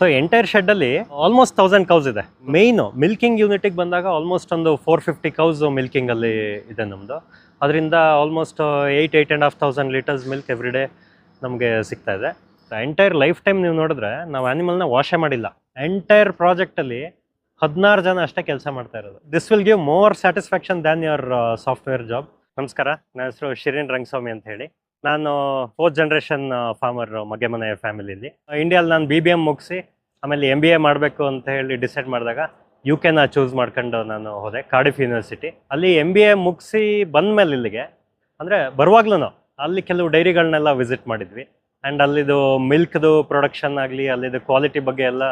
So entire ಶೆಡ್ಡಲ್ಲಿ almost 1000 cows ಇದೆ. ಮೇಯ್ನು milking ಯೂನಿಟಿಗೆ ಬಂದಾಗ ಆಲ್ಮೋಸ್ಟ್ ಒಂದು 450 ಕೌಸ್ ಮಿಲ್ಕಿಂಗಲ್ಲಿ ಇದೆ ನಮ್ಮದು. ಅದರಿಂದ almost 8,500 litres milk every day ನಮಗೆ ಸಿಗ್ತಾ ಇದೆ. ಎಂಟೈರ್ ಲೈಫ್ ಟೈಮ್ ನೀವು ನೋಡಿದ್ರೆ ನಾವು ಆ್ಯನಿಮಲ್ನ ವಾಶೇ ಮಾಡಿಲ್ಲ. ಎಂಟೈರ್ ಪ್ರಾಜೆಕ್ಟಲ್ಲಿ 16 ಜನ ಅಷ್ಟೇ ಕೆಲಸ ಮಾಡ್ತಾ ಇರೋದು. This will give more satisfaction than your software job. ನಮಸ್ಕಾರ, ನನ್ನ ಹೆಸರು ಶಿರೀನ್ ರಂಗಸ್ವಾಮಿ ಅಂತ ಹೇಳಿ. ನಾನು 4th ಜನರೇಷನ್ ಫಾರ್ಮರ್ ಮನೆ ಫ್ಯಾಮಿಲಿಲಿ. ಇಂಡಿಯಲ್ಲಿ ನಾನು BBM ಮುಗಿಸಿ ಆಮೇಲೆ MBA ಮಾಡಬೇಕು ಅಂತ ಹೇಳಿ ಡಿಸೈಡ್ ಮಾಡಿದಾಗ UK ಚೂಸ್ ಮಾಡ್ಕೊಂಡು ನಾನು ಹೋದೆ, ಕಾರ್ಡಿಫ್ ಯೂನಿವರ್ಸಿಟಿ. ಅಲ್ಲಿ MBA ಮುಗಿಸಿ ಬಂದಮೇಲೆ ಇಲ್ಲಿಗೆ ಅಂದರೆ ಬರುವಾಗ್ಲೂ ಅಲ್ಲಿ ಕೆಲವು ಡೈರಿಗಳನ್ನೆಲ್ಲ ವಿಸಿಟ್ ಮಾಡಿದ್ವಿ. ಆ್ಯಂಡ್ ಅಲ್ಲಿದು ಮಿಲ್ಕ್ದು ಪ್ರೊಡಕ್ಷನ್ ಆಗಲಿ, ಅಲ್ಲಿದು ಕ್ವಾಲಿಟಿ ಬಗ್ಗೆ ಎಲ್ಲ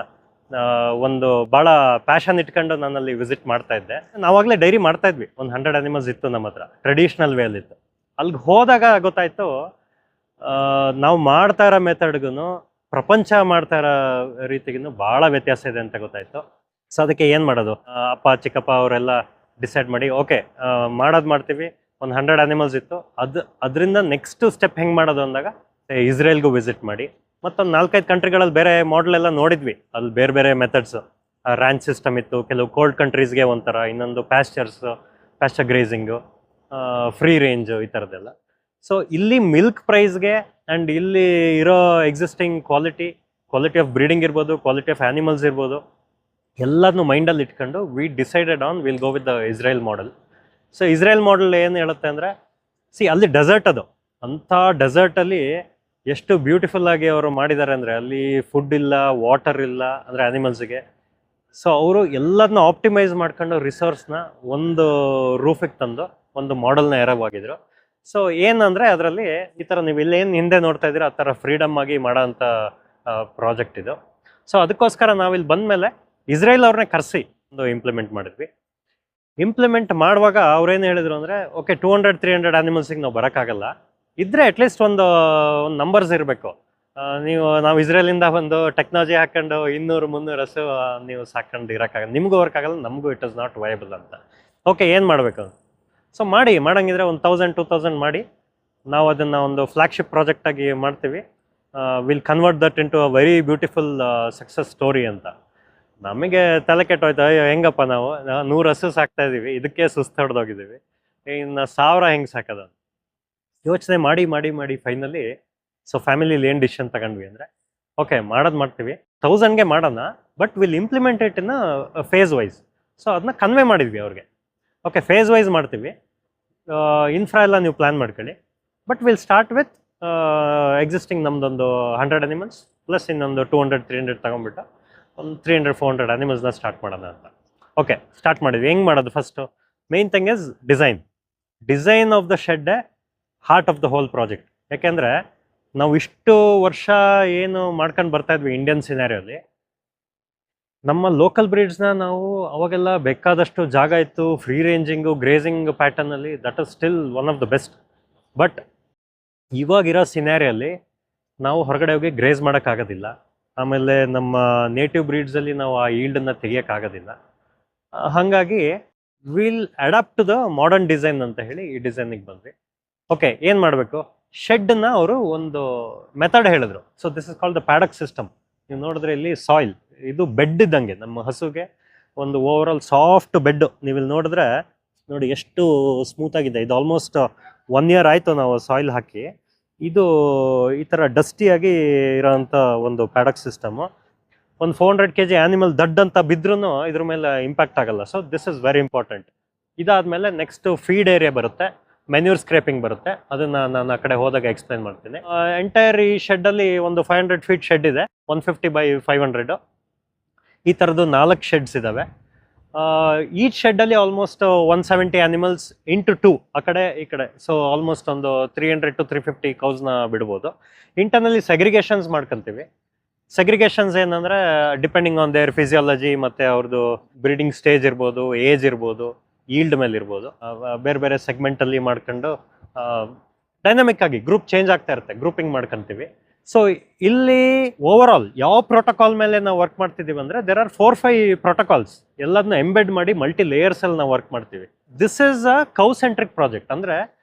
ಒಂದು ಭಾಳ ಪ್ಯಾಷನ್ ಇಟ್ಕೊಂಡು ನಾನು ಅಲ್ಲಿ ವಿಸಿಟ್ ಮಾಡ್ತಾ ಇದ್ದೆ. ನಾವಾಗಲೇ ಡೈರಿ ಮಾಡ್ತಾ ಇದ್ವಿ, ಒಂದು 100 ಅನಿಮಲ್ಸ್ ಇತ್ತು ನಮ್ಮ ಹತ್ರ, ಟ್ರೆಡಿಷ್ನಲ್ ವೇಲಿತ್ತು. ಅಲ್ಲಿಗೆ ಹೋದಾಗ ಗೊತ್ತಾಯಿತು ನಾವು ಮಾಡ್ತಾ ಇರೋ ಮೆಥಡ್ಗೂ ಪ್ರಪಂಚ ಮಾಡ್ತಾ ಇರೋ ರೀತಿಗೂ ಭಾಳ ವ್ಯತ್ಯಾಸ ಇದೆ ಅಂತ ಗೊತ್ತಾಯಿತು. ಸೊ ಅದಕ್ಕೆ ಏನು ಮಾಡೋದು, ಅಪ್ಪ ಚಿಕ್ಕಪ್ಪ ಅವರೆಲ್ಲ ಡಿಸೈಡ್ ಮಾಡಿ ಓಕೆ ಮಾಡೋದು ಮಾಡ್ತೀವಿ. ಒಂದು 100 ಅನಿಮಲ್ಸ್ ಇತ್ತು, ಅದರಿಂದ ನೆಕ್ಸ್ಟ್ ಸ್ಟೆಪ್ ಹೆಂಗೆ ಮಾಡೋದು ಅಂದಾಗ ಇಸ್ರೇಲ್ಗೂ ವಿಸಿಟ್ ಮಾಡಿ ಮತ್ತೊಂದು 4-5 ಕಂಟ್ರಿಗಳಲ್ಲಿ ಬೇರೆ ಮಾಡೆಲ್ ಎಲ್ಲ ನೋಡಿದ್ವಿ. ಅಲ್ಲಿ ಬೇರೆ ಬೇರೆ ಮೆಥಡ್ಸು, ರ್ಯಾಂಚ್ ಸಿಸ್ಟಮ್ ಇತ್ತು, ಕೆಲವು ಕೋಲ್ಡ್ ಕಂಟ್ರೀಸ್ಗೆ ಒಂಥರ, ಇನ್ನೊಂದು ಪ್ಯಾಸ್ಚರ್ ಗ್ರೇಸಿಂಗು, ಫ್ರೀ ರೇಂಜು, ಈ ಥರದ್ದೆಲ್ಲ. ಸೊ ಇಲ್ಲಿ ಮಿಲ್ಕ್ ಪ್ರೈಸ್ಗೆ ಆ್ಯಂಡ್ ಇಲ್ಲಿ ಇರೋ ಎಕ್ಸಿಸ್ಟಿಂಗ್ ಕ್ವಾಲಿಟಿ ಆಫ್ ಬ್ರೀಡಿಂಗ್ ಇರ್ಬೋದು, ಕ್ವಾಲಿಟಿ ಆಫ್ ಆ್ಯನಿಮಲ್ಸ್ ಇರ್ಬೋದು, ಎಲ್ಲದನ್ನೂ ಮೈಂಡಲ್ಲಿ ಇಟ್ಕೊಂಡು we decided on will go with the Israel model. So Israel model ಏನು ಹೇಳುತ್ತೆ ಅಂದರೆ, ಅಲ್ಲಿ ಡೆಸರ್ಟ್, ಅದು ಅಂಥ ಡೆಸರ್ಟಲ್ಲಿ ಎಷ್ಟು ಬ್ಯೂಟಿಫುಲ್ ಆಗಿ ಅವರು ಮಾಡಿದ್ದಾರೆ ಅಂದರೆ, ಅಲ್ಲಿ ಫುಡ್ ಇಲ್ಲ, ವಾಟರ್ ಇಲ್ಲ ಅಂದರೆ ಆ್ಯನಿಮಲ್ಸ್ಗೆ. ಸೊ ಅವರು ಎಲ್ಲದನ್ನ ಆಪ್ಟಿಮೈಸ್ ಮಾಡ್ಕೊಂಡು ರಿಸೋರ್ಸ್ನ ಒಂದು ರೂಫಿಗೆ ತಂದು ಒಂದು ಮಾಡೆಲ್ನ ಎರವಾಗಿದ್ರು. ಸೊ ಏನಂದರೆ ಅದರಲ್ಲಿ ಈ ಥರ ನೀವು ಇಲ್ಲೇನು ಹಿಂದೆ ನೋಡ್ತಾ ಇದ್ದೀರ ಆ ಥರ ಫ್ರೀಡಮ್ ಆಗಿ ಮಾಡೋ ಅಂಥ ಪ್ರಾಜೆಕ್ಟ್ ಇದು. ಸೊ ಅದಕ್ಕೋಸ್ಕರ ನಾವಿಲ್ಲಿ ಬಂದಮೇಲೆ ಇಸ್ರೇಲ್ ಅವ್ರನ್ನೇ ಕರೆಸಿ ಒಂದು ಇಂಪ್ಲಿಮೆಂಟ್ ಮಾಡಿದ್ವಿ. ಇಂಪ್ಲಿಮೆಂಟ್ ಮಾಡುವಾಗ ಅವ್ರೇನು ಹೇಳಿದ್ರು ಅಂದರೆ, ಓಕೆ 200-300 ಆ್ಯನಿಮಲ್ಸಿಗೆ ನಾವು ಬರೋಕ್ಕಾಗಲ್ಲ, ಇದ್ದರೆ ಅಟ್ಲೀಸ್ಟ್ ಒಂದು ನಂಬರ್ಸ್ ಇರಬೇಕು. ನಾವು ಇಸ್ರೇಲಿಂದ ಒಂದು ಟೆಕ್ನಾಲಜಿ ಹಾಕೊಂಡು 200-300 ಹಸು ನೀವು ಸಾಕೊಂಡು ಇರೋಕ್ಕಾಗಲ್ಲ, ನಿಮಗೂ ವರ್ಕ್ ಆಗಲ್ಲ, ನಮಗೂ ಇಟ್ ಇಸ್ ನಾಟ್ ವಯಬಲ್ ಅಂತ. ಓಕೆ ಏನು ಮಾಡಬೇಕು? ಸೊ ಮಾಡೋಂಗಿದ್ರೆ ಒಂದು 1000-2000 ಮಾಡಿ ನಾವು ಅದನ್ನು ಒಂದು ಫ್ಲ್ಯಾಗ್ಶಿಪ್ ಪ್ರಾಜೆಕ್ಟಾಗಿ ಮಾಡ್ತೀವಿ. Will convert that into a very beautiful success story ಅಂತ. ನಮಗೆ ತಲೆ ಕೆಟ್ಟೋಯ್ತು, ಅಯ್ಯೋ ಹೆಂಗಪ್ಪ ನಾವು 100 ಹಸು ಸಾಕ್ತಾ ಇದ್ದೀವಿ, ಇದಕ್ಕೆ ಸುಸ್ತು ಹೊಡೆದೋಗಿದ್ದೀವಿ, ಇನ್ನು 1000 ಹೆಂಗೆ ಸಾಕೋದು? ಯೋಚನೆ ಮಾಡಿ ಫೈನಲಿ ಸೊ ಫ್ಯಾಮಿಲಿಲಿ ಏನು ಡಿಸಿಷನ್ ತಗೊಂಡ್ವಿ ಅಂದರೆ, ಓಕೆ ಮಾಡ್ತೀವಿ, 1000ಗೆ ಮಾಡೋಣ, but will implement it in phase wise. So ಅದನ್ನ ಕನ್ವೆ ಮಾಡಿದ್ವಿ ಅವ್ರಿಗೆ. ಓಕೆ ಫೇಸ್ ವೈಸ್ ಮಾಡ್ತೀವಿ, ಇನ್ಫ್ರಾ ಎಲ್ಲ ನೀವು ಪ್ಲ್ಯಾನ್ ಮಾಡ್ಕೊಳ್ಳಿ, but will start with existing ನಮ್ಮದೊಂದು 100 ಅನಿಮಲ್ಸ್ ಪ್ಲಸ್ ಇನ್ನೊಂದು 200-300 ತೊಗೊಂಡ್ಬಿಟ್ಟು ಒಂದು 300-400 ಅನಿಮಲ್ಸ್ನ ಸ್ಟಾರ್ಟ್ ಮಾಡೋಣ ಅಂತ. ಓಕೆ ಸ್ಟಾರ್ಟ್ ಮಾಡಿದ್ವಿ. ಹೆಂಗೆ ಮಾಡೋದು? First main thing is design of the shed heart of the whole project. ಯಾಕೆಂದರೆ ನಾವು ಇಷ್ಟು ವರ್ಷ ಏನು ಮಾಡ್ಕೊಂಡು ಬರ್ತಾ ಇದ್ವಿ ಇಂಡಿಯನ್ ಸಿನಾರಿಯಲ್ಲಿ, ನಮ್ಮ ಲೋಕಲ್ ಬ್ರೀಡ್ಸ್ನ ನಾವು ಅವಾಗೆಲ್ಲ ಬೇಕಾದಷ್ಟು ಜಾಗ ಇತ್ತು, ಫ್ರೀ ರೇಂಜಿಂಗು, ಗ್ರೇಸಿಂಗ್ ಪ್ಯಾಟರ್ನಲ್ಲಿ, that is still one of the best. But ಇವಾಗಿರೋ ಸಿನಾರಿಯಲ್ಲಿ ನಾವು ಹೊರಗಡೆ ಹೋಗಿ ಗ್ರೇಸ್ ಮಾಡೋಕ್ಕಾಗೋದಿಲ್ಲ. ಆಮೇಲೆ ನಮ್ಮ ನೇಟಿವ್ ಬ್ರೀಡ್ಸಲ್ಲಿ ನಾವು ಆ ಈಲ್ಡನ್ನು ತೆಗಿಯೋಕ್ಕಾಗೋದಿಲ್ಲ. ಹಾಗಾಗಿ will adapt to the modern design ಅಂತ ಹೇಳಿ ಈ ಡಿಸೈನಿಗೆ ಬಂದ್ವಿ. ಓಕೆ ಏನು ಮಾಡಬೇಕು? ಶೆಡ್ನ ಅವರು ಒಂದು ಮೆಥಡ್ ಹೇಳಿದ್ರು. So this is called the paddock system. ನೀವು ನೋಡಿದ್ರೆ ಇಲ್ಲಿ ಸಾಯಿಲ್, ಇದು ಬೆಡ್ ಇದ್ದಂಗೆ ನಮ್ಮ ಹಸುಗೆ ಒಂದು ಓವರ್ ಆಲ್ ಸಾಫ್ಟ್ ಬೆಡ್. ನೀವು ಇಲ್ಲಿ ನೋಡಿದ್ರೆ ನೋಡಿ ಎಷ್ಟು ಸ್ಮೂತಾಗಿದೆ. ಇದು ಆಲ್ಮೋಸ್ಟ್ 1 year ಆಯಿತು ನಾವು ಸಾಯಿಲ್ ಹಾಕಿ. ಇದು ಈ ಥರ ಡಸ್ಟಿಯಾಗಿ ಇರೋಂಥ ಒಂದು ಪ್ಯಾಡಕ್ ಸಿಸ್ಟಮು. ಒಂದು 400 kg ಆ್ಯನಿಮಲ್ ದಡ್ ಅಂತ ಬಿದ್ರೂ ಇದ್ರ ಮೇಲೆ ಇಂಪ್ಯಾಕ್ಟ್ ಆಗಲ್ಲ. So this is very important. ಇದಾದಮೇಲೆ ನೆಕ್ಸ್ಟು ಫೀಡ್ ಏರಿಯಾ ಬರುತ್ತೆ, ಮೆನ್ಯೂರ್ ಸ್ಕ್ರೇಪಿಂಗ್ ಬರುತ್ತೆ. ಅದನ್ನು ನಾನು ಆ ಕಡೆ ಹೋದಾಗ ಎಕ್ಸ್ಪ್ಲೈನ್ ಮಾಡ್ತೀನಿ. ಎಂಟೈರ್ ಈ ಶೆಡ್ಡಲ್ಲಿ ಒಂದು 500 feet ಶೆಡ್ ಇದೆ, 150x500. ಈ ಥರದ್ದು 4 ಶೆಡ್ಸ್ ಇದ್ದಾವೆ. ಈಚ್ ಶೆಡ್ಡಲ್ಲಿ ಆಲ್ಮೋಸ್ಟ್ 170 ಆ್ಯನಿಮಲ್ಸ್ ಇಂಟು 2 ಆ ಕಡೆ ಈ ಕಡೆ. ಸೊ ಆಲ್ಮೋಸ್ಟ್ ಒಂದು 300-350 ಕೌಸ್ನ ಬಿಡ್ಬೋದು. ಇಂಟರ್ನಲ್ಲಿ ಸೆಗ್ರಿಗೇಷನ್ಸ್ ಮಾಡ್ಕೊತೀವಿ. ಸೆಗ್ರಿಗೇಷನ್ಸ್ ಏನಂದರೆ ಡಿಪೆಂಡಿಂಗ್ ಆನ್ ದೇರ್ ಫಿಸಿಯಾಲಜಿ ಮತ್ತು ಅವ್ರದ್ದು ಬ್ರೀಡಿಂಗ್ ಸ್ಟೇಜ್ ಇರ್ಬೋದು, ಏಜ್ ಇರ್ಬೋದು, ಈಲ್ಡ್ ಮೇಲೆ ಇರ್ಬೋದು, ಬೇರೆ ಬೇರೆ ಸೆಗ್ಮೆಂಟಲ್ಲಿ ಮಾಡ್ಕೊಂಡು ಡೈನಮಿಕ್ ಆಗಿ ಗ್ರೂಪ್ ಚೇಂಜ್ ಆಗ್ತಾ ಇರುತ್ತೆ, ಗ್ರೂಪಿಂಗ್ ಮಾಡ್ಕೊತೀವಿ. ಸೊ ಇಲ್ಲಿ ಓವರ್ ಆಲ್ ಯಾವ ಪ್ರೋಟೋಕಾಲ್ ಮೇಲೆ ನಾವು ವರ್ಕ್ ಮಾಡ್ತಿದ್ದೀವಿ ಅಂದರೆ, ದೇರ್ ಆರ್ 4-5 ಪ್ರೋಟೋಕಾಲ್ಸ್. ಎಲ್ಲದನ್ನ ಎಂಬೆಡ್ ಮಾಡಿ ಮಲ್ಟಿ ಲೇಯರ್ಸಲ್ಲಿ ನಾವು ವರ್ಕ್ ಮಾಡ್ತೀವಿ. This is a cow centric project. ಅಂದರೆ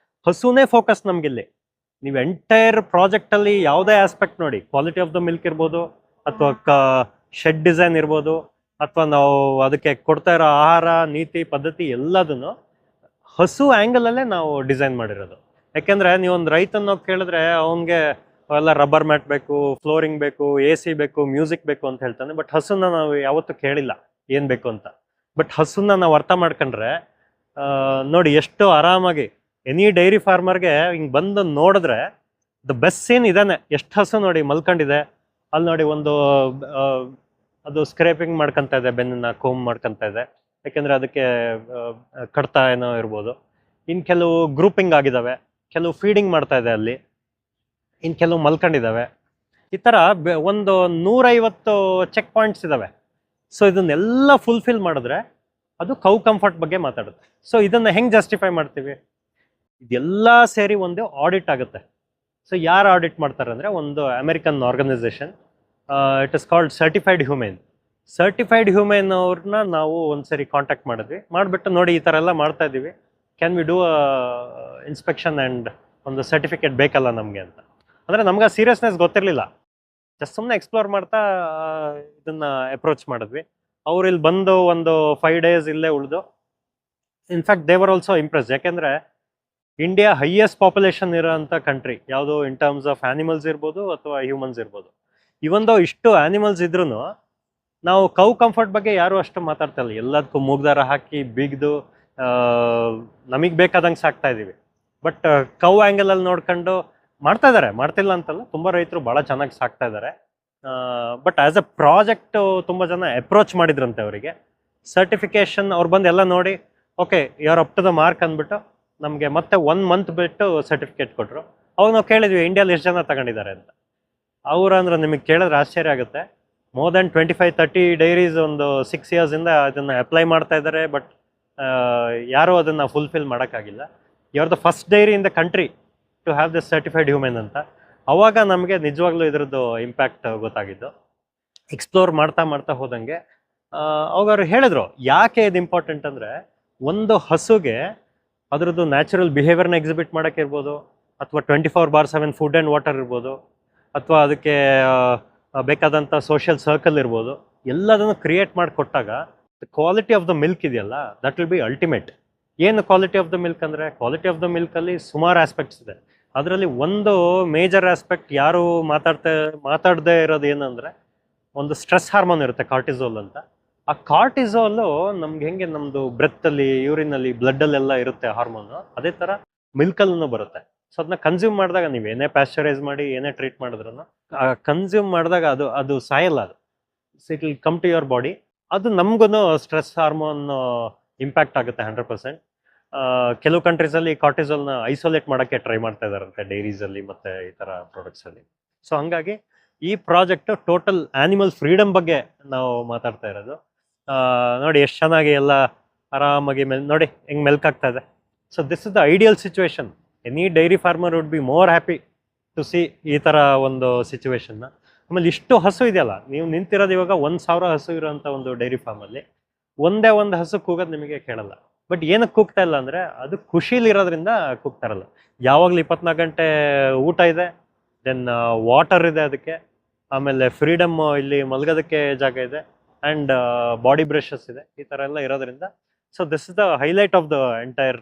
ಹಸುನೇ ಫೋಕಸ್ ನಮಗಿಲ್ಲಿ. ನೀವು ಎಂಟೈರ್ ಪ್ರಾಜೆಕ್ಟಲ್ಲಿ ಯಾವುದೇ ಆಸ್ಪೆಕ್ಟ್ ನೋಡಿ, ಕ್ವಾಲಿಟಿ ಆಫ್ ದ ಮಿಲ್ಕ್ ಇರ್ಬೋದು, ಅಥವಾ ಶೆಡ್ ಡಿಸೈನ್ ಇರ್ಬೋದು, ಅಥವಾ ನಾವು ಅದಕ್ಕೆ ಕೊಡ್ತಾ ಇರೋ ಆಹಾರ ನೀತಿ ಪದ್ಧತಿ ಎಲ್ಲದನ್ನು ಹಸು ಆ್ಯಂಗಲಲ್ಲೇ ನಾವು ಡಿಸೈನ್ ಮಾಡಿರೋದು. ಯಾಕೆಂದರೆ ನೀವೊಂದು ರೈತನ ಕೇಳಿದ್ರೆ ಅವನಿಗೆ ಎಲ್ಲ ರಬ್ಬರ್ ಮ್ಯಾಟ್ ಬೇಕು, ಫ್ಲೋರಿಂಗ್ ಬೇಕು, ಎ ಸಿ ಬೇಕು, ಮ್ಯೂಸಿಕ್ ಬೇಕು ಅಂತ ಹೇಳ್ತಾನೆ. ಬಟ್ ಹಸುನ ನಾವು ಯಾವತ್ತೂ ಕೇಳಿಲ್ಲ ಏನು ಬೇಕು ಅಂತ. ಬಟ್ ಹಸುನ ನಾವು ಅರ್ಥ ಮಾಡ್ಕೊಂಡ್ರೆ ನೋಡಿ ಎಷ್ಟು ಆರಾಮಾಗಿ ಎನಿ ಡೈರಿ ಫಾರ್ಮರ್ಗೆ ಹಿಂಗೆ ಬಂದು ನೋಡಿದ್ರೆ ದ ಬೆಸ್ಟ್ ಸೀನ್ ಇದಾನೆ. ಎಷ್ಟು ಹಸು ನೋಡಿ ಮಲ್ಕೊಂಡಿದೆ ಅಲ್ಲಿ ನೋಡಿ. ಒಂದು ಅದು ಸ್ಕ್ರೇಪಿಂಗ್ ಮಾಡ್ಕೊತಾ ಇದೆ, ಬೆನ್ನನ್ನ ಕೋಮ್ ಮಾಡ್ಕೊತಾ ಇದೆ, ಯಾಕೆಂದರೆ ಅದಕ್ಕೆ ಕಡ್ತ ಏನೋ ಇರ್ಬೋದು. ಇನ್ನು ಕೆಲವು ಗ್ರೂಪಿಂಗ್ ಆಗಿದ್ದಾವೆ, ಕೆಲವು ಫೀಡಿಂಗ್ ಮಾಡ್ತಾ ಇದೆ ಅಲ್ಲಿ, ಇನ್ನು ಕೆಲವು ಮಲ್ಕೊಂಡಿದ್ದಾವೆ. ಈ ಥರ ಒಂದು 150 ಚೆಕ್ ಪಾಯಿಂಟ್ಸ್ ಇದ್ದಾವೆ. ಸೊ ಇದನ್ನೆಲ್ಲ ಫುಲ್ಫಿಲ್ ಮಾಡಿದ್ರೆ ಅದು ಕೌ ಕಂಫರ್ಟ್ ಬಗ್ಗೆ ಮಾತಾಡುತ್ತೆ. ಸೊ ಇದನ್ನು ಹೆಂಗೆ ಜಸ್ಟಿಫೈ ಮಾಡ್ತೀವಿ? ಇದೆಲ್ಲ ಸೇರಿ ಒಂದು ಆಡಿಟ್ ಆಗುತ್ತೆ. ಸೊ ಯಾರು ಆಡಿಟ್ ಮಾಡ್ತಾರೆ ಅಂದರೆ ಒಂದು American organisation, it is called certified human. Certified human ಅವ್ರನ್ನ ನಾವು ಒಂದ್ಸರಿ ಕಾಂಟ್ಯಾಕ್ಟ್ ಮಾಡಿದ್ವಿ. ಮಾಡಿಬಿಟ್ಟು ನೋಡಿ ಈ ಥರ ಎಲ್ಲ ಮಾಡ್ತಾ ಇದ್ದೀವಿ, can we do inspection and ಒಂದು ಸರ್ಟಿಫಿಕೇಟ್ ಬೇಕಲ್ಲ ನಮಗೆ ಅಂತ. ಅಂದರೆ ನಮ್ಗೆ ಆ ಸೀರಿಯಸ್ನೆಸ್ ಗೊತ್ತಿರಲಿಲ್ಲ, ಜಸ್ಟ್ ಸುಮ್ಮನೆ ಎಕ್ಸ್ಪ್ಲೋರ್ ಮಾಡ್ತಾ ಇದನ್ನು ಅಪ್ರೋಚ್ ಮಾಡಿದ್ವಿ. ಅವ್ರು ಇಲ್ಲಿ ಬಂದು ಒಂದು 5 days ಇಲ್ಲೇ ಉಳಿದು, ಇನ್ಫ್ಯಾಕ್ಟ್ ದೇವರ್ ಆಲ್ಸೋ ಇಂಪ್ರೆಸ್. ಯಾಕೆಂದರೆ ಇಂಡಿಯಾ ಹೈಯೆಸ್ಟ್ ಪಾಪ್ಯುಲೇಷನ್ ಇರೋಂಥ ಕಂಟ್ರಿ ಯಾವುದು ಇನ್ ಟರ್ಮ್ಸ್ ಆಫ್ ಆ್ಯನಿಮಲ್ಸ್ ಇರ್ಬೋದು ಅಥವಾ ಹ್ಯೂಮನ್ಸ್ ಇರ್ಬೋದು. ಇವೊಂದು ಇಷ್ಟು ಆ್ಯನಿಮಲ್ಸ್ ಇದ್ರೂ ನಾವು ಕೌ ಕಂಫರ್ಟ್ ಬಗ್ಗೆ ಯಾರೂ ಅಷ್ಟು ಮಾತಾಡ್ತಾ ಇಲ್ಲ. ಎಲ್ಲದಕ್ಕೂ ಮೂಗ್ದಾರ ಹಾಕಿ ಬಿಗಿದು ನಮಗೆ ಬೇಕಾದಂಗೆ ಸಾಕ್ತಾ ಇದ್ದೀವಿ. ಬಟ್ ಕೌ ಆ್ಯಂಗಲಲ್ಲಿ ನೋಡ್ಕೊಂಡು ಮಾಡ್ತಾ ಇದ್ದಾರೆ, ಮಾಡ್ತಿಲ್ಲ ಅಂತಲ್ಲ, ತುಂಬ ರೈತರು ಭಾಳ ಚೆನ್ನಾಗಿ ಸಾಕ್ತಾ ಇದ್ದಾರೆ. ಬಟ್ ಆ್ಯಸ್ ಎ ಪ್ರಾಜೆಕ್ಟು ತುಂಬ ಜನ ಅಪ್ರೋಚ್ ಮಾಡಿದ್ರಂತೆ ಅವರಿಗೆ. ಸರ್ಟಿಫಿಕೇಷನ್ ಅವ್ರು ಬಂದು ಎಲ್ಲ ನೋಡಿ okay you are up to the mark ಅಂದ್ಬಿಟ್ಟು ನಮಗೆ ಮತ್ತೆ 1 month ಬಿಟ್ಟು ಸರ್ಟಿಫಿಕೇಟ್ ಕೊಟ್ಟರು. ಅವಾಗ ನಾವು ಕೇಳಿದ್ವಿ ಇಂಡಿಯಾದಲ್ಲಿ ಎಷ್ಟು ಜನ ತಗೊಂಡಿದ್ದಾರೆ ಅಂತ. ಅವ್ರು ಅಂದ್ರೆ ನಿಮಗೆ ಕೇಳಿದ್ರೆ ಆಶ್ಚರ್ಯ ಆಗುತ್ತೆ, ಮೋರ್ ದೆನ್ 25-30 ಡೈರೀಸ್ ಒಂದು 6 yearsಯಿಂದ ಅದನ್ನು ಅಪ್ಲೈ ಮಾಡ್ತಾ ಇದ್ದಾರೆ. ಬಟ್ ಯಾರೂ ಅದನ್ನು ಫುಲ್ಫಿಲ್ ಮಾಡೋಕ್ಕಾಗಿಲ್ಲ. You are the first dairy in the country to have this certified human ಅಂತ. ಅವಾಗ ನಮಗೆ ನಿಜವಾಗ್ಲೂ ಇದ್ರದ್ದು ಇಂಪ್ಯಾಕ್ಟ್ ಗೊತ್ತಾಗಿದ್ದು. ಎಕ್ಸ್ಪ್ಲೋರ್ ಮಾಡ್ತಾ ಮಾಡ್ತಾ ಹೋದಂಗೆ ಅವಾಗ ಹೇಳಿದ್ರು ಯಾಕೆ ಇದು ಇಂಪಾರ್ಟೆಂಟ್ ಅಂದರೆ, ಒಂದು ಹಸುಗೆ ಅದರದ್ದು ನ್ಯಾಚುರಲ್ ಬಿಹೇವಿಯರ್ನ ಎಕ್ಸಿಬಿಟ್ ಮಾಡೋಕ್ಕಿರ್ಬೋದು, ಅಥವಾ 24/7 ಫುಡ್ ಆ್ಯಂಡ್ ವಾಟರ್ ಇರ್ಬೋದು, ಅಥವಾ ಅದಕ್ಕೆ ಬೇಕಾದಂಥ ಸೋಷಿಯಲ್ ಸರ್ಕಲ್ ಇರ್ಬೋದು, ಎಲ್ಲದನ್ನು ಕ್ರಿಯೇಟ್ ಮಾಡಿಕೊಟ್ಟಾಗ the quality of the milk ಇದೆಯಲ್ಲ ದಟ್ ವಿಲ್ ಬಿ ಅಲ್ಟಿಮೇಟ್. ಏನು ಕ್ವಾಲಿಟಿ ಆಫ್ ದ ಮಿಲ್ಕ್ ಅಂದರೆ, ಕ್ವಾಲಿಟಿ ಆಫ್ ದ ಮಿಲ್ಕಲ್ಲಿ ಸುಮಾರು ಆಸ್ಪೆಕ್ಟ್ಸ್ ಇದೆ. ಅದರಲ್ಲಿ ಒಂದು ಮೇಜರ್ ಆಸ್ಪೆಕ್ಟ್ ಯಾರು ಮಾತಾಡದೇ ಇರೋದು ಏನಂದರೆ, ಒಂದು ಸ್ಟ್ರೆಸ್ ಹಾರ್ಮೋನ್ ಇರುತ್ತೆ ಕಾರ್ಟಿಸೋಲ್ ಅಂತ. ಆ ಕಾರ್ಟಿಸೋಲು ನಮ್ಗೆ ಹೆಂಗೆ ನಮ್ಮದು ಬ್ರೆತ್ತಲ್ಲಿ, ಯೂರಿನಲ್ಲಿ, ಬ್ಲಡ್ಡಲ್ಲೆಲ್ಲ ಇರುತ್ತೆ ಹಾರ್ಮೋನು, ಅದೇ ಥರ ಮಿಲ್ಕಲ್ಲೂ ಬರುತ್ತೆ. ಸೊ ಅದನ್ನ ಕನ್ಸ್ಯೂಮ್ ಮಾಡಿದಾಗ ನೀವು ಏನೇ ಪ್ಯಾಶ್ಚರೈಸ್ ಮಾಡಿ ಏನೇ ಟ್ರೀಟ್ ಮಾಡಿದ್ರು ಕನ್ಸ್ಯೂಮ್ ಮಾಡಿದಾಗ ಅದು ಸಾಯಲ್ಲ. ಅದು it will come to your body. ಅದು ನಮಗೂ ಸ್ಟ್ರೆಸ್ ಹಾರ್ಮೋನ್ ಇಂಪ್ಯಾಕ್ಟ್ ಆಗುತ್ತೆ 100%. ಕೆಲವು ಕಂಟ್ರೀಸಲ್ಲಿ ಕಾರ್ಟಿಸೋಲ್ನ ಐಸೋಲೇಟ್ ಮಾಡೋಕ್ಕೆ ಟ್ರೈ ಮಾಡ್ತಾ ಇದ್ದಾರಂತೆ ಡೈರೀಸಲ್ಲಿ ಮತ್ತು ಈ ಥರ ಪ್ರಾಡಕ್ಟ್ಸಲ್ಲಿ. ಸೊ ಹಾಗಾಗಿ ಈ ಪ್ರಾಜೆಕ್ಟು ಟೋಟಲ್ ಆ್ಯನಿಮಲ್ ಫ್ರೀಡಮ್ ಬಗ್ಗೆ ನಾವು ಮಾತಾಡ್ತಾ ಇರೋದು. ನೋಡಿ ಎಷ್ಟು ಚೆನ್ನಾಗಿ ಎಲ್ಲ ಆರಾಮಾಗಿ ನೋಡಿ ಹೆಂಗೆ ಮೆಲ್ಕ್ ಆಗ್ತಾ ಇದೆ. So this is the ideal situation. Any dairy farmer would be more happy to see ಈ ಥರ ಒಂದು ಸಿಚುವೇಶನ್ನ. ಆಮೇಲೆ ಇಷ್ಟು ಹಸು ಇದೆಯಲ್ಲ, ನೀವು ನಿಂತಿರೋದು ಇವಾಗ 1000 ಹಸು ಇರೋಂಥ ಒಂದು ಡೈರಿ ಫಾರ್ಮಲ್ಲಿ ಒಂದೇ ಒಂದು ಹಸು ಕೂಗೋದು ನಿಮಗೆ ಕೇಳಲ್ಲ. ಬಟ್ ಏನಕ್ಕೆ ಕೂಗ್ತಾ ಇಲ್ಲ ಅಂದರೆ, ಅದು ಖುಷಿಲಿರೋದ್ರಿಂದ ಕೂಗ್ತಾ ಇರಲ್ಲ. ಯಾವಾಗಲೂ 24 ಗಂಟೆ ಊಟ ಇದೆ, ದೆನ್ ವಾಟರ್ ಇದೆ ಅದಕ್ಕೆ, ಆಮೇಲೆ ಫ್ರೀಡಮ್ ಇಲ್ಲಿ ಮಲಗೋದಕ್ಕೆ ಜಾಗ ಇದೆ, ಆ್ಯಂಡ್ ಬಾಡಿ ಬ್ರಷಸ್ ಇದೆ, ಈ ಥರ ಎಲ್ಲ ಇರೋದ್ರಿಂದ. So this is the highlight of the entire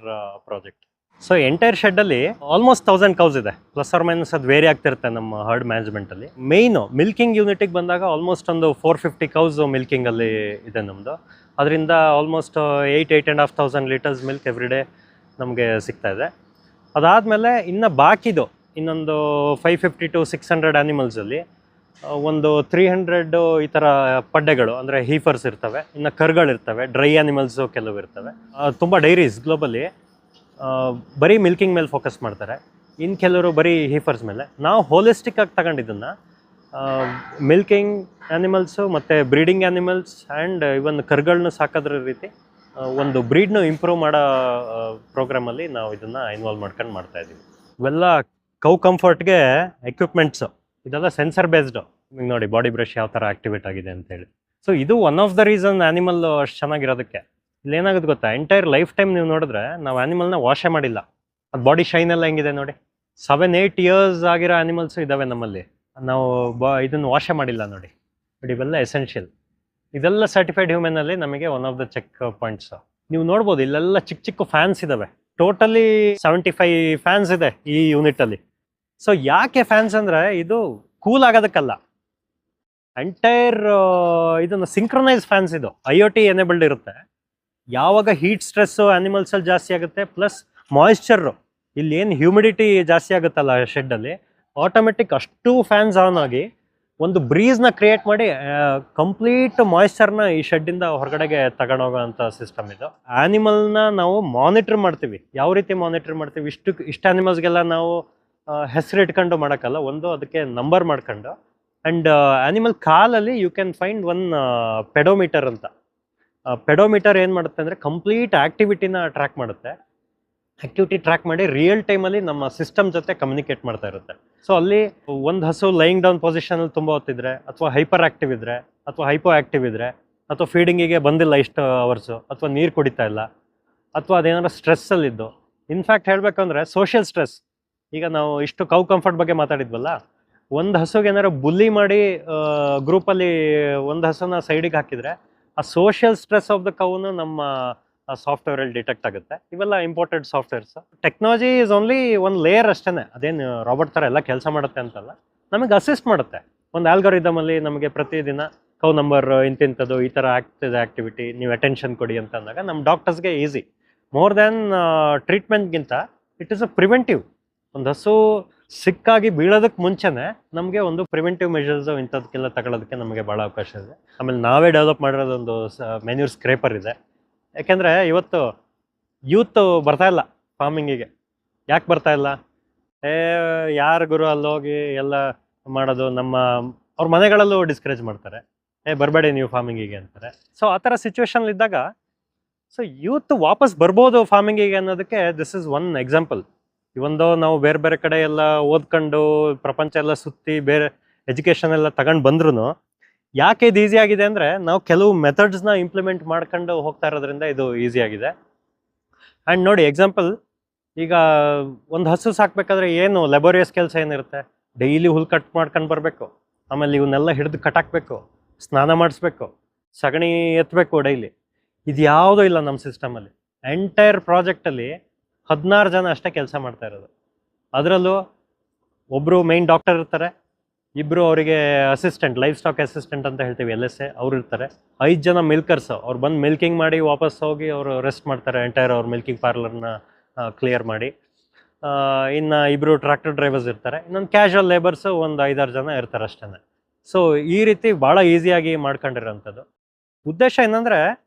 project. So entire ಶೆಡ್ಡಲ್ಲಿ ಆಲ್ಮೋಸ್ಟ್ 1000 ಕೌಸ್ ಇದೆ, ಪ್ಲಸ್ ಆರ್ ಮೈನಸ್ ಅದು ವೇರಿ ಆಗ್ತಿರುತ್ತೆ ನಮ್ಮ ಹರ್ಡ್ ಮ್ಯಾನೇಜ್ಮೆಂಟಲ್ಲಿ. ಮೇಯ್ನು ಮಿಲ್ಕಿಂಗ್ ಯೂನಿಟಿಗೆ ಬಂದಾಗ ಆಲ್ಮೋಸ್ಟ್ ಒಂದು 450 ಕೌಸ್ ಮಿಲ್ಕಿಂಗಲ್ಲಿ ಇದೆ ನಮ್ಮದು. ಅದರಿಂದ almost 8,500 litres milk every day ನಮಗೆ ಸಿಗ್ತಾ ಇದೆ. ಅದಾದಮೇಲೆ ಇನ್ನು ಬಾಕಿದು ಇನ್ನೊಂದು 550 to 600 ಆ್ಯನಿಮಲ್ಸಲ್ಲಿ ಒಂದು 300 ಈ ಥರ ಪಡ್ಡೆಗಳು ಅಂದರೆ ಹೀಫರ್ಸ್ ಇರ್ತವೆ, ಇನ್ನು ಕರುಗಳಿರ್ತವೆ, ಡ್ರೈ ಆ್ಯನಿಮಲ್ಸು ಕೆಲವು ಇರ್ತವೆ. ತುಂಬ ಡೈರೀಸ್ ಗ್ಲೋಬಲಿ ಬರೀ ಮಿಲ್ಕಿಂಗ್ ಮೇಲೆ ಫೋಕಸ್ ಮಾಡ್ತಾರೆ, ಇನ್ನು ಕೆಲವರು ಬರೀ ಹೀಫರ್ಸ್ ಮೇಲೆ. ನಾವು ಹೋಲಿಸ್ಟಿಕ್ಕಾಗಿ ತಗೊಂಡಿದ್ದನ್ನು ಮಿಲ್ಕಿಂಗ್ ಆ್ಯನಿಮಲ್ಸು ಮತ್ತು ಬ್ರೀಡಿಂಗ್ ಆ್ಯನಿಮಲ್ಸ್ ಆ್ಯಂಡ್ ಇವನ್ ಕರುಗಳನ್ನ ಸಾಕೋದ್ರ ರೀತಿ ಒಂದು ಬ್ರೀಡ್ನು ಇಂಪ್ರೂವ್ ಮಾಡೋ ಪ್ರೋಗ್ರಾಮಲ್ಲಿ ನಾವು ಇದನ್ನು ಇನ್ವಾಲ್ವ್ ಮಾಡ್ಕೊಂಡು ಮಾಡ್ತಾಯಿದ್ದೀವಿ. ಇವೆಲ್ಲ ಕೌ ಕಂಫರ್ಟ್ಗೆ ಎಕ್ವಿಪ್ಮೆಂಟ್ಸು, ಇದೆಲ್ಲ ಸೆನ್ಸರ್ ಬೇಸ್ಡು. ನಿಮ್ಗೆ ನೋಡಿ ಬಾಡಿ ಬ್ರಷ್ ಯಾವ ಥರ ಆ್ಯಕ್ಟಿವೇಟ್ ಆಗಿದೆ ಅಂತೇಳಿ. ಸೊ ಇದು one of the reason animal ಅಷ್ಟು ಚೆನ್ನಾಗಿರೋದಕ್ಕೆ. ಇಲ್ಲೇನಾಗುತ್ತೆ ಗೊತ್ತಾ, ಎಂಟೈರ್ ಲೈಫ್ ಟೈಮ್ ನೀವು ನೋಡಿದ್ರೆ ನಾವು ಆ್ಯನಿಮಲ್ನ ವಾಶೇ ಮಾಡಿಲ್ಲ. ಅದು ಬಾಡಿ ಶೈನ್ ಎಲ್ಲ ಹೆಂಗಿದೆ ನೋಡಿ. 7-8 years ಆಗಿರೋ ಆ್ಯನಿಮಲ್ಸು ಇದ್ದಾವೆ ನಮ್ಮಲ್ಲಿ, ನಾವು ಇದನ್ನು ವಾಶೇ ಮಾಡಿಲ್ಲ ನೋಡಿ. ಬಟ್ ಇವೆಲ್ಲ ಎಸೆನ್ಷಿಯಲ್. ಇದೆಲ್ಲ ಸರ್ಟಿಫೈಡ್ ಹ್ಯೂಮನ್ ಅಲ್ಲಿ ನಮಗೆ one of the check points. ನೀವು ನೋಡ್ಬೋದು ಇಲ್ಲೆಲ್ಲ ಚಿಕ್ಕ ಚಿಕ್ಕ ಫ್ಯಾನ್ಸ್ ಇದಾವೆ. ಟೋಟಲಿ 75 ಫ್ಯಾನ್ಸ್ ಇದೆ ಈ ಯೂನಿಟ್ ಅಲ್ಲಿ. ಸೊ ಯಾಕೆ ಫ್ಯಾನ್ಸ್ ಅಂದ್ರೆ ಇದು ಕೂಲ್ ಆಗೋದಕ್ಕಲ್ಲ, ಎಂಟೈರ್ ಇದನ್ನು ಸಿಂಕ್ರನೈಸ್ ಫ್ಯಾನ್ಸ್. ಇದು IoT ಎನೇಬಲ್ಡ್ ಇರುತ್ತೆ. ಯಾವಾಗ ಹೀಟ್ ಸ್ಟ್ರೆಸ್ ಅನಿಮಲ್ಸ್ ಅಲ್ಲಿ ಜಾಸ್ತಿ ಆಗುತ್ತೆ, ಪ್ಲಸ್ ಮಾಯಿಶ್ಚರ್, ಇಲ್ಲಿ ಏನು ಹ್ಯೂಮಿಡಿಟಿ ಜಾಸ್ತಿ ಆಗುತ್ತಲ್ಲ ಶೆಡ್ ಅಲ್ಲಿ, ಆಟೋಮೆಟಿಕ್ ಅಷ್ಟು ಫ್ಯಾನ್ಸ್ ಆನ್ ಆಗಿ ಒಂದು ಬ್ರೀಸ್ನ ಕ್ರಿಯೇಟ್ ಮಾಡಿ ಕಂಪ್ಲೀಟ್ ಮಾಯಿಶ್ಚರ್ನ ಈ ಶೆಡ್ಡಿಂದ ಹೊರಗಡೆಗೆ ತಗೊಂಡೋಗೋ ಅಂತ ಸಿಸ್ಟಮ್ ಇದು. ಆನಿಮಲ್ನ ನಾವು ಮಾನಿಟರ್ ಮಾಡ್ತೀವಿ. ಯಾವ ರೀತಿ ಮಾನಿಟರ್ ಮಾಡ್ತೀವಿ? ಇಷ್ಟು ಆನಿಮಲ್ಸ್ಗೆಲ್ಲ ನಾವು ಹೆಸರು ಇಟ್ಕೊಂಡು ಮಾಡೋಕ್ಕಲ್ಲ, ಒಂದು ಅದಕ್ಕೆ ನಂಬರ್ ಮಾಡ್ಕೊಂಡು. ಆ್ಯಂಡ್ ಆನಿಮಲ್ ಕಾಲಲ್ಲಿ you can find one pedometer ಅಂತ. ಪೆಡೋಮೀಟರ್ ಏನು ಮಾಡುತ್ತೆ ಅಂದರೆ ಕಂಪ್ಲೀಟ್ ಆ್ಯಕ್ಟಿವಿಟಿನ ಟ್ರ್ಯಾಕ್ ಮಾಡುತ್ತೆ. ಆಕ್ಟಿವಿಟಿ ಟ್ರ್ಯಾಕ್ ಮಾಡಿ ರಿಯಲ್ ಟೈಮಲ್ಲಿ ನಮ್ಮ ಸಿಸ್ಟಮ್ ಜೊತೆ ಕಮ್ಯುನಿಕೇಟ್ ಮಾಡ್ತಾ ಇರುತ್ತೆ. ಸೊ ಅಲ್ಲಿ ಒಂದು ಹಸು ಲೈಯಿಂಗ್ ಡೌನ್ ಪೊಸಿಷನಲ್ಲಿ ತುಂಬ ಹೊತ್ತಿದ್ರೆ, ಅಥವಾ ಹೈಪರ್ ಆಕ್ಟಿವ್ ಇದ್ರೆ, ಅಥವಾ ಹೈಪೋ ಆಕ್ಟಿವ್ ಇದ್ರೆ, ಅಥವಾ ಫೀಡಿಂಗಿಗೆ ಬಂದಿಲ್ಲ ಇಷ್ಟು ಅವರ್ಸು, ಅಥವಾ ನೀರು ಕುಡಿತಾ ಇಲ್ಲ, ಅಥವಾ ಅದೇನಾದ್ರು ಸ್ಟ್ರೆಸ್ಸಲ್ಲಿದ್ದು. ಇನ್ಫ್ಯಾಕ್ಟ್ ಹೇಳಬೇಕಂದ್ರೆ ಸೋಷಿಯಲ್ ಸ್ಟ್ರೆಸ್. ಈಗ ನಾವು ಇಷ್ಟು ಕೌ ಕಂಫರ್ಟ್ ಬಗ್ಗೆ ಮಾತಾಡಿದ್ವಲ್ಲ, ಒಂದು ಹಸುಗೆ ಏನಾದ್ರು ಬುಲ್ಲಿ ಮಾಡಿ ಗ್ರೂಪಲ್ಲಿ ಒಂದು ಹಸುನ ಸೈಡಿಗೆ ಹಾಕಿದರೆ ಆ ಸೋಷಿಯಲ್ ಸ್ಟ್ರೆಸ್ ಆಫ್ ದ ಕೌನು ನಮ್ಮ ಸಾಫ್ಟ್ವೇರಲ್ಲಿ ಡಿಟೆಕ್ಟ್ ಆಗುತ್ತೆ. ಇವೆಲ್ಲ important softwares. Technology is only ಒಂದು ಲೇಯರ್ ಅಷ್ಟೇ. ಅದೇನು ರಾಬರ್ಟ್ ಥರ ಎಲ್ಲ ಕೆಲಸ ಮಾಡುತ್ತೆ ಅಂತಲ್ಲ, ನಮಗೆ ಅಸಿಸ್ಟ್ ಮಾಡುತ್ತೆ. ಒಂದು ಆಲ್ಗೋರಿದಮಲ್ಲಿ ನಮಗೆ ಪ್ರತಿದಿನ ಕೌ ನಂಬರ್ ಇಂತಿಂಥದ್ದು ಈ ಥರ ಆಗ್ತಿದೆ ಆ್ಯಕ್ಟಿವಿಟಿ, ನೀವು ಅಟೆನ್ಷನ್ ಕೊಡಿ ಅಂತ ಅಂದಾಗ ನಮ್ಮ ಡಾಕ್ಟರ್ಸ್ಗೆ ಈಸಿ. ಮೋರ್ ದ್ಯಾನ್ ಟ್ರೀಟ್ಮೆಂಟ್ಗಿಂತ ಇಟ್ ಇಸ್ ಅ ಪ್ರಿವೆಂಟಿವ್. ಒಂದು ಹಸು ಸಿಕ್ಕಾಗಿ ಬೀಳೋದಕ್ಕೆ ಮುಂಚೆನೆ ನಮಗೆ ಒಂದು ಪ್ರಿವೆಂಟಿವ್ ಮೆಷರ್ಸ್ ಇಂಥದಕ್ಕೆಲ್ಲ ತಗೊಳ್ಳೋದಕ್ಕೆ ನಮಗೆ ಭಾಳ ಅವಕಾಶ ಇದೆ. ಆಮೇಲೆ ನಾವೇ ಡೆವಲಪ್ ಮಾಡಿರೋದೊಂದು ಮೆನ್ಯೂರ್ ಸ್ಕ್ರೇಪರ್ ಇದೆ. ಯಾಕೆಂದರೆ ಇವತ್ತು ಯೂತ್ ಬರ್ತಾ ಇಲ್ಲ ಫಾರ್ಮಿಂಗಿಗೆ. ಯಾಕೆ ಬರ್ತಾ ಇಲ್ಲ? ಯಾರು ಗುರು ಅಲ್ಲೋಗಿ ಎಲ್ಲ ಮಾಡೋದು, ಅವ್ರ ಮನೆಗಳಲ್ಲೂ ಡಿಸ್ಕರೇಜ್ ಮಾಡ್ತಾರೆ, ಬರಬೇಡಿ ನೀವು ಫಾರ್ಮಿಂಗಿಗೆ ಅಂತಾರೆ. ಸೊ ಆ ಥರ ಸಿಚುವೇಶನ್ಲಿದ್ದಾಗ ಸೊ ಯೂತ್ ವಾಪಸ್ ಬರ್ಬೋದು ಫಾರ್ಮಿಂಗಿಗೆ ಅನ್ನೋದಕ್ಕೆ ದಿಸ್ ಇಸ್ ಒನ್ ಎಕ್ಸಾಂಪಲ್. ಇವೊಂದು ನಾವು ಬೇರೆ ಬೇರೆ ಕಡೆ ಎಲ್ಲ ಓದ್ಕೊಂಡು ಪ್ರಪಂಚ ಎಲ್ಲ ಸುತ್ತಿ ಬೇರೆ ಎಜುಕೇಷನ್ ಎಲ್ಲ ತಗೊಂಡು ಬಂದ್ರೂ ಯಾಕೆ ಇದು ಈಸಿ ಆಗಿದೆ ಅಂದರೆ ನಾವು ಕೆಲವು ಮೆಥಡ್ಸ್ನ ಇಂಪ್ಲಿಮೆಂಟ್ ಮಾಡ್ಕೊಂಡು ಹೋಗ್ತಾ ಇರೋದ್ರಿಂದ ಇದು ಈಸಿ ಆಗಿದೆ. ಆ್ಯಂಡ್ ನೋಡಿ ಎಕ್ಸಾಂಪಲ್, ಈಗ ಒಂದು ಹಸು ಸಾಕಬೇಕಾದ್ರೆ ಏನು ಲೆಬೋರಿಯಸ್ ಕೆಲಸ ಏನಿರುತ್ತೆ? ಡೈಲಿ ಹುಲ್ ಕಟ್ ಮಾಡ್ಕೊಂಡು ಬರಬೇಕು, ಆಮೇಲೆ ಇವನ್ನೆಲ್ಲ ಹಿಡಿದು ಕಟ್ಟಾಕಬೇಕು, ಸ್ನಾನ ಮಾಡಿಸ್ಬೇಕು, ಸಗಣಿ ಎತ್ತಬೇಕು ಡೈಲಿ. ಇದು ಯಾವುದೂ ಇಲ್ಲ ನಮ್ಮ ಸಿಸ್ಟಮಲ್ಲಿ. ಎಂಟೈರ್ ಪ್ರಾಜೆಕ್ಟಲ್ಲಿ 16 ಜನ ಅಷ್ಟೇ ಕೆಲಸ ಮಾಡ್ತಾ ಇರೋದು. ಅದರಲ್ಲೂ ಒಬ್ಬರು ಮೇನ್ ಡಾಕ್ಟರ್ ಇರ್ತಾರೆ, ಇಬ್ಬರು ಅವರಿಗೆ ಅಸಿಸ್ಟೆಂಟ್, ಲೈಫ್ ಸ್ಟಾಕ್ ಅಸಿಸ್ಟೆಂಟ್ ಅಂತ ಹೇಳ್ತೀವಿ, LSA, ಅವ್ರು ಇರ್ತಾರೆ. 5 ಜನ ಮಿಲ್ಕರ್ಸ್, ಅವ್ರು ಬಂದು ಮಿಲ್ಕಿಂಗ್ ಮಾಡಿ ವಾಪಸ್ ಹೋಗಿ ಅವರು ರೆಸ್ಟ್ ಮಾಡ್ತಾರೆ, ಎಂಟೈರ್ ಅವ್ರ ಮಿಲ್ಕಿಂಗ್ ಪಾರ್ಲರ್ನ ಕ್ಲಿಯರ್ ಮಾಡಿ. ಇನ್ನು ಇಬ್ಬರು ಟ್ರ್ಯಾಕ್ಟರ್ ಡ್ರೈವರ್ಸ್ ಇರ್ತಾರೆ. ಇನ್ನೊಂದು ಕ್ಯಾಶುವಲ್ ಲೇಬರ್ಸು ಒಂದು 5-6 ಜನ ಇರ್ತಾರೆ ಅಷ್ಟೇ. ಸೊ ಈ ರೀತಿ ಭಾಳ ಈಸಿಯಾಗಿ ಮಾಡ್ಕೊಂಡಿರೋಂಥದ್ದು. ಉದ್ದೇಶ ಏನಂದರೆ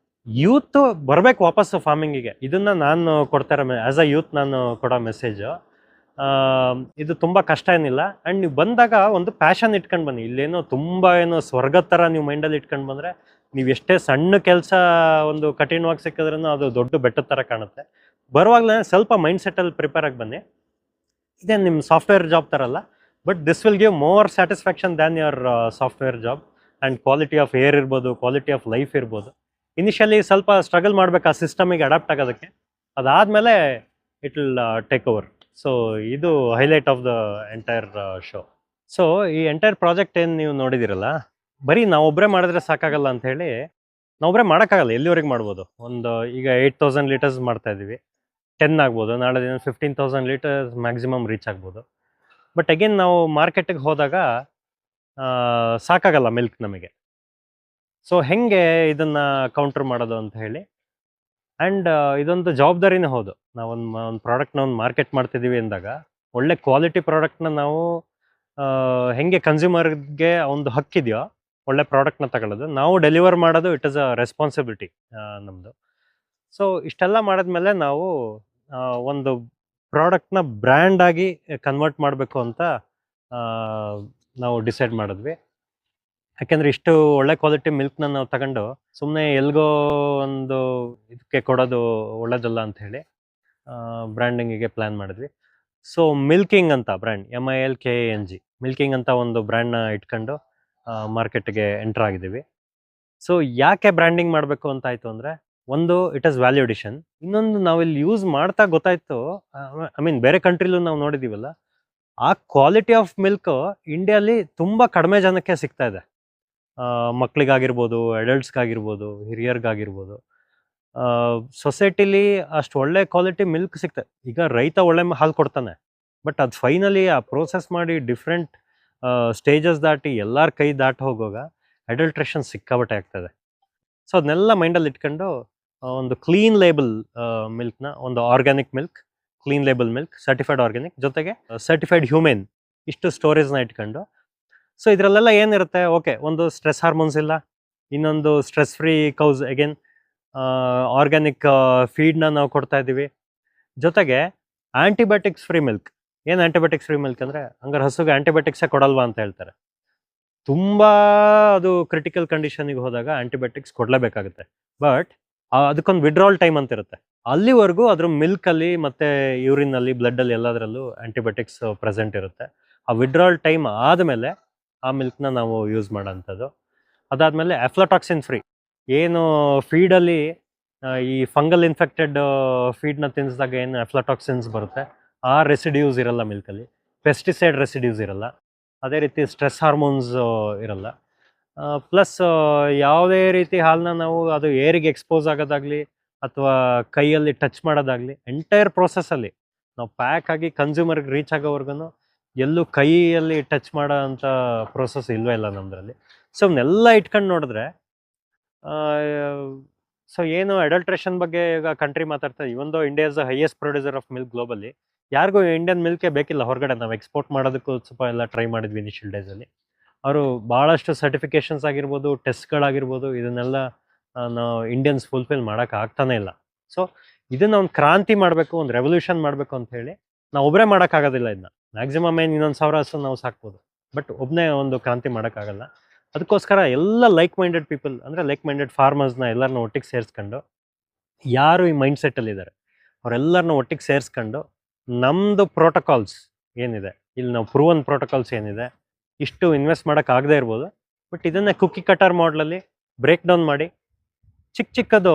ಯೂತ್ ಬರಬೇಕು ವಾಪಸ್ಸು ಫಾರ್ಮಿಂಗಿಗೆ. ಇದನ್ನು ನಾನು ಕೊಡ್ತಾರೆ ಆ್ಯಸ್ ಅ ಯೂತ್ ನಾನು ಕೊಡೋ ಮೆಸೇಜು. ಇದು ತುಂಬ ಕಷ್ಟ ಏನಿಲ್ಲ. ಆ್ಯಂಡ್ ನೀವು ಬಂದಾಗ ಒಂದು ಪ್ಯಾಷನ್ ಇಟ್ಕೊಂಡು ಬನ್ನಿ. ಇಲ್ಲೇನೋ ತುಂಬ ಏನೋ ಸ್ವರ್ಗದ ಥರ ನೀವು ಮೈಂಡಲ್ಲಿ ಇಟ್ಕೊಂಡು ಬಂದರೆ ನೀವು ಎಷ್ಟೇ ಸಣ್ಣ ಕೆಲಸ ಒಂದು ಕಠಿಣವಾಗಿ ಸಿಕ್ಕಿದ್ರೂ ಅದು ದೊಡ್ಡ ಬೆಟ್ಟದ ಥರ ಕಾಣುತ್ತೆ. ಬರುವಾಗಲೇ ಸ್ವಲ್ಪ ಮೈಂಡ್ ಸೆಟ್ಟಲ್ಲಿ ಪ್ರಿಪೇರ್ ಆಗಿ ಬನ್ನಿ. ಇದೇನು ನಿಮ್ಮ ಸಾಫ್ಟ್ವೇರ್ ಜಾಬ್ ಥರ ಅಲ್ಲ, but this will give more satisfaction than your software job. And quality of air ಇರ್ಬೋದು, ಕ್ವಾಲಿಟಿ ಆಫ್ ಲೈಫ್ ಇರ್ಬೋದು. ಇನಿಷಿಯಲಿ ಸ್ವಲ್ಪ ಸ್ಟ್ರಗಲ್ ಮಾಡಬೇಕು ಆ ಸಿಸ್ಟಮಿಗೆ ಅಡಾಪ್ಟ್ ಆಗೋದಕ್ಕೆ. ಅದಾದಮೇಲೆ it will take over. So ಇದು highlight of the entire show. So ಈ ಎಂಟೈರ್ ಪ್ರಾಜೆಕ್ಟ್ ಏನು ನೀವು ನೋಡಿದಿರಲ್ಲ, ಬರೀ ನಾವೊಬ್ಬರೇ ಮಾಡಿದ್ರೆ ಸಾಕಾಗಲ್ಲ ಅಂಥೇಳಿ, ನಾವೊಬ್ಬರೇ ಮಾಡೋಕ್ಕಾಗಲ್ಲ. ಎಲ್ಲಿವರೆಗೆ ಮಾಡ್ಬೋದು? ಒಂದು ಈಗ 8000 ಲೀಟರ್ಸ್ ಮಾಡ್ತಾ ಇದ್ದೀವಿ, 10 ಆಗ್ಬೋದು, ನಾಳೆ ದಿನ 15,000 ಲೀಟರ್ಸ್ ಮ್ಯಾಕ್ಸಿಮಮ್ ರೀಚ್ ಆಗ್ಬೋದು. ಬಟ್ ಅಗೇನ್ ನಾವು ಮಾರ್ಕೆಟಿಗೆ ಹೋದಾಗ ಸಾಕಾಗಲ್ಲ ಮಿಲ್ಕ್ ನಮಗೆ. ಸೊ ಹೆಂಗೆ ಇದನ್ನು ಕೌಂಟರ್ ಮಾಡೋದು ಅಂತ ಹೇಳಿ. ಆ್ಯಂಡ್ ಇದೊಂದು ಜವಾಬ್ದಾರಿನೇ ಹೌದು. ನಾವೊಂದು ಪ್ರಾಡಕ್ಟ್ನ ಒಂದು ಮಾರ್ಕೆಟ್ ಮಾಡ್ತಿದ್ದೀವಿ ಅಂದಾಗ ಒಳ್ಳೆ ಕ್ವಾಲಿಟಿ ಪ್ರಾಡಕ್ಟ್ನ ನಾವು ಹೆಂಗೆ ಕನ್ಸ್ಯೂಮರ್ಗೆ ಒಂದು ಹಕ್ಕಿದೆಯೋ ಒಳ್ಳೆ ಪ್ರಾಡಕ್ಟ್ನ ತಗೊಳ್ಳೋದು, ನಾವು ಡೆಲಿವರ್ ಮಾಡೋದು ಇಟ್ ಇಸ್ ಅ ರೆಸ್ಪಾನ್ಸಿಬಿಲಿಟಿ ನಮ್ಮದು. ಸೊ ಇಷ್ಟೆಲ್ಲ ಮಾಡಿದ್ಮೇಲೆ ನಾವು ಒಂದು ಪ್ರಾಡಕ್ಟ್ನ ಬ್ರ್ಯಾಂಡ್ ಆಗಿ ಕನ್ವರ್ಟ್ ಮಾಡಬೇಕು ಅಂತ ನಾವು ಡಿಸೈಡ್ ಮಾಡಿದ್ವಿ. ಯಾಕೆಂದರೆ ಇಷ್ಟು ಒಳ್ಳೆ ಕ್ವಾಲಿಟಿ ಮಿಲ್ಕ್ನ ನಾವು ತಗೊಂಡು ಸುಮ್ಮನೆ ಎಲ್ಗೋ ಒಂದು ಇದಕ್ಕೆ ಕೊಡೋದು ಒಳ್ಳೇದಲ್ಲ ಅಂಥೇಳಿ ಬ್ರ್ಯಾಂಡಿಂಗಿಗೆ ಪ್ಲ್ಯಾನ್ ಮಾಡಿದ್ವಿ. ಸೊ ಮಿಲ್ಕಿಂಗ್ ಅಂತ ಬ್ರ್ಯಾಂಡ್, MILKING, ಮಿಲ್ಕಿಂಗ್ ಅಂತ ಒಂದು ಬ್ರ್ಯಾಂಡ್ನ ಇಟ್ಕೊಂಡು ಮಾರ್ಕೆಟ್ಗೆ ಎಂಟರ್ ಆಗಿದ್ದೀವಿ. ಸೊ ಯಾಕೆ ಬ್ರ್ಯಾಂಡಿಂಗ್ ಮಾಡಬೇಕು ಅಂತ ಆಯಿತು ಅಂದರೆ, ಒಂದು ಇಟ್ ಇಸ್ ವ್ಯಾಲ್ಯೂ ಅಡಿಷನ್. ಇನ್ನೊಂದು ನಾವಿಲ್ಲಿ ಯೂಸ್ ಮಾಡ್ತಾ ಗೊತ್ತಾಯಿತು, ಐ ಮೀನ್ ಬೇರೆ ಕಂಟ್ರಿಲೂ ನಾವು ನೋಡಿದ್ದೀವಲ್ಲ, ಆ ಕ್ವಾಲಿಟಿ ಆಫ್ ಮಿಲ್ಕ್ ಇಂಡಿಯಾಲಿ ತುಂಬ ಕಡಿಮೆ ಜನಕ್ಕೆ ಸಿಗ್ತಾ ಇದೆ. ಮಕ್ಕಳಿಗಾಗಿರ್ಬೋದು, ಅಡಲ್ಟ್ಸ್‌ಗಾಗಿರ್ಬೋದು, ಹಿರಿಯರಿಗಾಗಿರ್ಬೋದು. ಸೊಸೈಟಿಲಿ ಅಷ್ಟು ಒಳ್ಳೆ ಕ್ವಾಲಿಟಿ ಮಿಲ್ಕ್ ಸಿಗ್ತದೆ. ಈಗ ರೈತ ಒಳ್ಳೆ ಹಾಲು ಕೊಡ್ತಾನೆ. ಬಟ್ ಅದು ಫೈನಲಿ ಆ ಪ್ರೋಸೆಸ್ ಮಾಡಿ ಡಿಫ್ರೆಂಟ್ ಸ್ಟೇಜಸ್ ದಾಟಿ ಎಲ್ಲರ ಕೈ ದಾಟಿ ಹೋಗುವಾಗ ಅಡಲ್ಟ್ರೇಷನ್ ಸಿಕ್ಕಾಪಟ್ಟೆ ಆಗ್ತದೆ. ಸೊ ಅದನ್ನೆಲ್ಲ ಮೈಂಡಲ್ಲಿ ಇಟ್ಕೊಂಡು ಒಂದು ಕ್ಲೀನ್ ಲೇಬಲ್ ಮಿಲ್ಕ್‌ನ, ಒಂದು organic milk, clean label milk, certified organic, ಜೊತೆಗೆ ಸರ್ಟಿಫೈಡ್ ಹ್ಯೂಮೆನ್, ಇಷ್ಟು ಸ್ಟೋರೇಜ್‌ನ ಇಟ್ಕೊಂಡು. ಸೊ ಇದರಲ್ಲೆಲ್ಲ ಏನಿರುತ್ತೆ, ಓಕೆ, ಒಂದು ಸ್ಟ್ರೆಸ್ ಹಾರ್ಮೋನ್ಸ್ ಇಲ್ಲ, ಇನ್ನೊಂದು ಸ್ಟ್ರೆಸ್ ಫ್ರೀ ಕೌಸ್, ಅಗೇನ್ ಆರ್ಗ್ಯಾನಿಕ್ ಫೀಡ್‌ನ ನಾವು ಕೊಡ್ತಾ ಇದ್ದೀವಿ. ಜೊತೆಗೆ ಆಂಟಿಬಯೋಟಿಕ್ಸ್ ಫ್ರೀ ಮಿಲ್ಕ್. ಏನು ಆಂಟಿಬಯೋಟಿಕ್ಸ್ ಫ್ರೀ ಮಿಲ್ಕ್ ಅಂದರೆ, ಹಂಗಾರೆ ಹಸುಗೆ ಆಂಟಿಬಯೋಟಿಕ್ಸೇ ಕೊಡಲ್ವಾ ಅಂತ ಹೇಳ್ತಾರೆ. ತುಂಬ ಅದು ಕ್ರಿಟಿಕಲ್ ಕಂಡೀಷನಿಗೆ ಹೋದಾಗ ಆಂಟಿಬಯೋಟಿಕ್ಸ್ ಕೊಡಲೇಬೇಕಾಗುತ್ತೆ. ಬಟ್ ಅದಕ್ಕೊಂದು ವಿಡ್ರಾಲ್ ಟೈಮ್ ಅಂತ ಇರುತ್ತೆ. ಅಲ್ಲಿವರೆಗೂ ಅದ್ರ ಮಿಲ್ಕಲ್ಲಿ ಮತ್ತು ಯೂರಿನಲ್ಲಿ, ಬ್ಲಡ್ಡಲ್ಲಿ ಎಲ್ಲದರಲ್ಲೂ ಆಂಟಿಬಯೋಟಿಕ್ಸ್ ಪ್ರೆಸೆಂಟ್ ಇರುತ್ತೆ. ಆ ವಿಡ್ರಾಲ್ ಟೈಮ್ ಆದಮೇಲೆ ಆ ಮಿಲ್ಕ್ನ ನಾವು ಯೂಸ್ ಮಾಡೋಂಥದ್ದು. ಅದಾದಮೇಲೆ ಅಫ್ಲಾಟಾಕ್ಸಿನ್ ಫ್ರೀ. ಏನು ಫೀಡಲ್ಲಿ ಈ ಫಂಗಲ್ ಇನ್ಫೆಕ್ಟೆಡ್ ಫೀಡ್ನ ತಿನ್ನಿಸಿದಾಗ ಏನು ಅಫ್ಲಾಟಾಕ್ಸಿನ್ಸ್ ಬರುತ್ತೆ, ಆ ರೆಸಿಡ್ಯೂಸ್ ಇರಲ್ಲ ಮಿಲ್ಕಲ್ಲಿ. ಪೆಸ್ಟಿಸೈಡ್ ರೆಸಿಡ್ಯೂಸ್ ಇರಲ್ಲ. ಅದೇ ರೀತಿ ಸ್ಟ್ರೆಸ್ ಹಾರ್ಮೋನ್ಸ್ ಇರಲ್ಲ. ಪ್ಲಸ್ ಯಾವುದೇ ರೀತಿ ಹಾಲನ್ನ ನಾವು ಅದು ಏರಿಗೆ ಎಕ್ಸ್ಪೋಸ್ ಆಗೋದಾಗಲಿ ಅಥವಾ ಕೈಯಲ್ಲಿ ಟಚ್ ಮಾಡೋದಾಗಲಿ, ಎಂಟೈರ್ ಪ್ರೋಸೆಸ್ಸಲ್ಲಿ ನಾವು ಪ್ಯಾಕ್ ಆಗಿ ಕನ್ಸ್ಯೂಮರ್ಗೆ ರೀಚ್ ಆಗೋವರೆಗೂ ಎಲ್ಲೂ ಕೈಯಲ್ಲಿ ಟಚ್ ಮಾಡೋ ಅಂಥ ಪ್ರೋಸೆಸ್ ಇಲ್ಲವೇ ಇಲ್ಲ ನಮ್ಮದ್ರಲ್ಲಿ. ಸೊ ಅವನ್ನೆಲ್ಲ ಇಟ್ಕೊಂಡು ನೋಡಿದ್ರೆ, ಸೊ ಏನು ಅಡಲ್ಟ್ರೇಷನ್ ಬಗ್ಗೆ ಈಗ ಕಂಟ್ರಿ ಮಾತಾಡ್ತಾ, ಇವನ್ ದೋ India is the highest producer of milk globally. ಯಾರಿಗೂ ಇಂಡಿಯನ್ ಮಿಲ್ಕೇ ಬೇಕಿಲ್ಲ ಹೊರಗಡೆ. ನಾವು ಎಕ್ಸ್ಪೋರ್ಟ್ ಮಾಡೋದಕ್ಕೂ ಸ್ವಲ್ಪ ಎಲ್ಲ ಟ್ರೈ ಮಾಡಿದ್ವಿ ಇನಿಷಿಯಲ್ ಡೇಸಲ್ಲಿ. ಅವರು ಭಾಳಷ್ಟು ಸರ್ಟಿಫಿಕೇಷನ್ಸ್ ಆಗಿರ್ಬೋದು, ಟೆಸ್ಟ್ಗಳಾಗಿರ್ಬೋದು, ಇದನ್ನೆಲ್ಲ ನಾವು ಇಂಡಿಯನ್ಸ್ ಫುಲ್ಫಿಲ್ ಮಾಡೋಕೆ ಆಗ್ತಾನೆ ಇಲ್ಲ. ಸೊ ಇದನ್ನು ಒಂದು ಕ್ರಾಂತಿ ಮಾಡಬೇಕು, ಒಂದು ರೆವಲ್ಯೂಷನ್ ಮಾಡಬೇಕು ಅಂತ ಹೇಳಿ, ನಾವು ಒಬ್ಬರೇ ಮಾಡೋಕ್ಕಾಗೋದಿಲ್ಲ. ಇದನ್ನ ಮ್ಯಾಕ್ಸಿಮಮ್ ಏನು ಇನ್ನೊಂದು 1000 ಹಸು ನಾವು ಸಾಕ್ಬೋದು, ಬಟ್ ಒಬ್ಬನೇ ಒಂದು ಕ್ರಾಂತಿ ಮಾಡೋಕ್ಕಾಗಲ್ಲ. ಅದಕ್ಕೋಸ್ಕರ ಎಲ್ಲ ಲೈಕ್ ಮೈಂಡೆಡ್ ಪೀಪಲ್, ಅಂದರೆ ಲೈಕ್ ಮೈಂಡೆಡ್ ಫಾರ್ಮರ್ಸ್ನ ಎಲ್ಲರನ್ನ ಒಟ್ಟಿಗೆ ಸೇರಿಸ್ಕೊಂಡು, ಯಾರು ಈ ಮೈಂಡ್ ಸೆಟ್ಟಲ್ಲಿದ್ದಾರೆ ಅವರೆಲ್ಲರನ್ನ ಒಟ್ಟಿಗೆ ಸೇರಿಸ್ಕೊಂಡು, ನಮ್ಮದು ಪ್ರೋಟೋಕಾಲ್ಸ್ ಏನಿದೆ, ಇಲ್ಲಿ ನಾವು ಪ್ರೂವನ್ ಪ್ರೋಟೋಕಾಲ್ಸ್ ಏನಿದೆ, ಇಷ್ಟು ಇನ್ವೆಸ್ಟ್ ಮಾಡೋಕ್ಕಾಗದೇ ಇರ್ಬೋದು, ಬಟ್ ಇದನ್ನೇ ಕುಕ್ಕಿ ಕಟರ್ ಮಾಡಲಲ್ಲಿ ಬ್ರೇಕ್ ಡೌನ್ ಮಾಡಿ, ಚಿಕ್ಕದು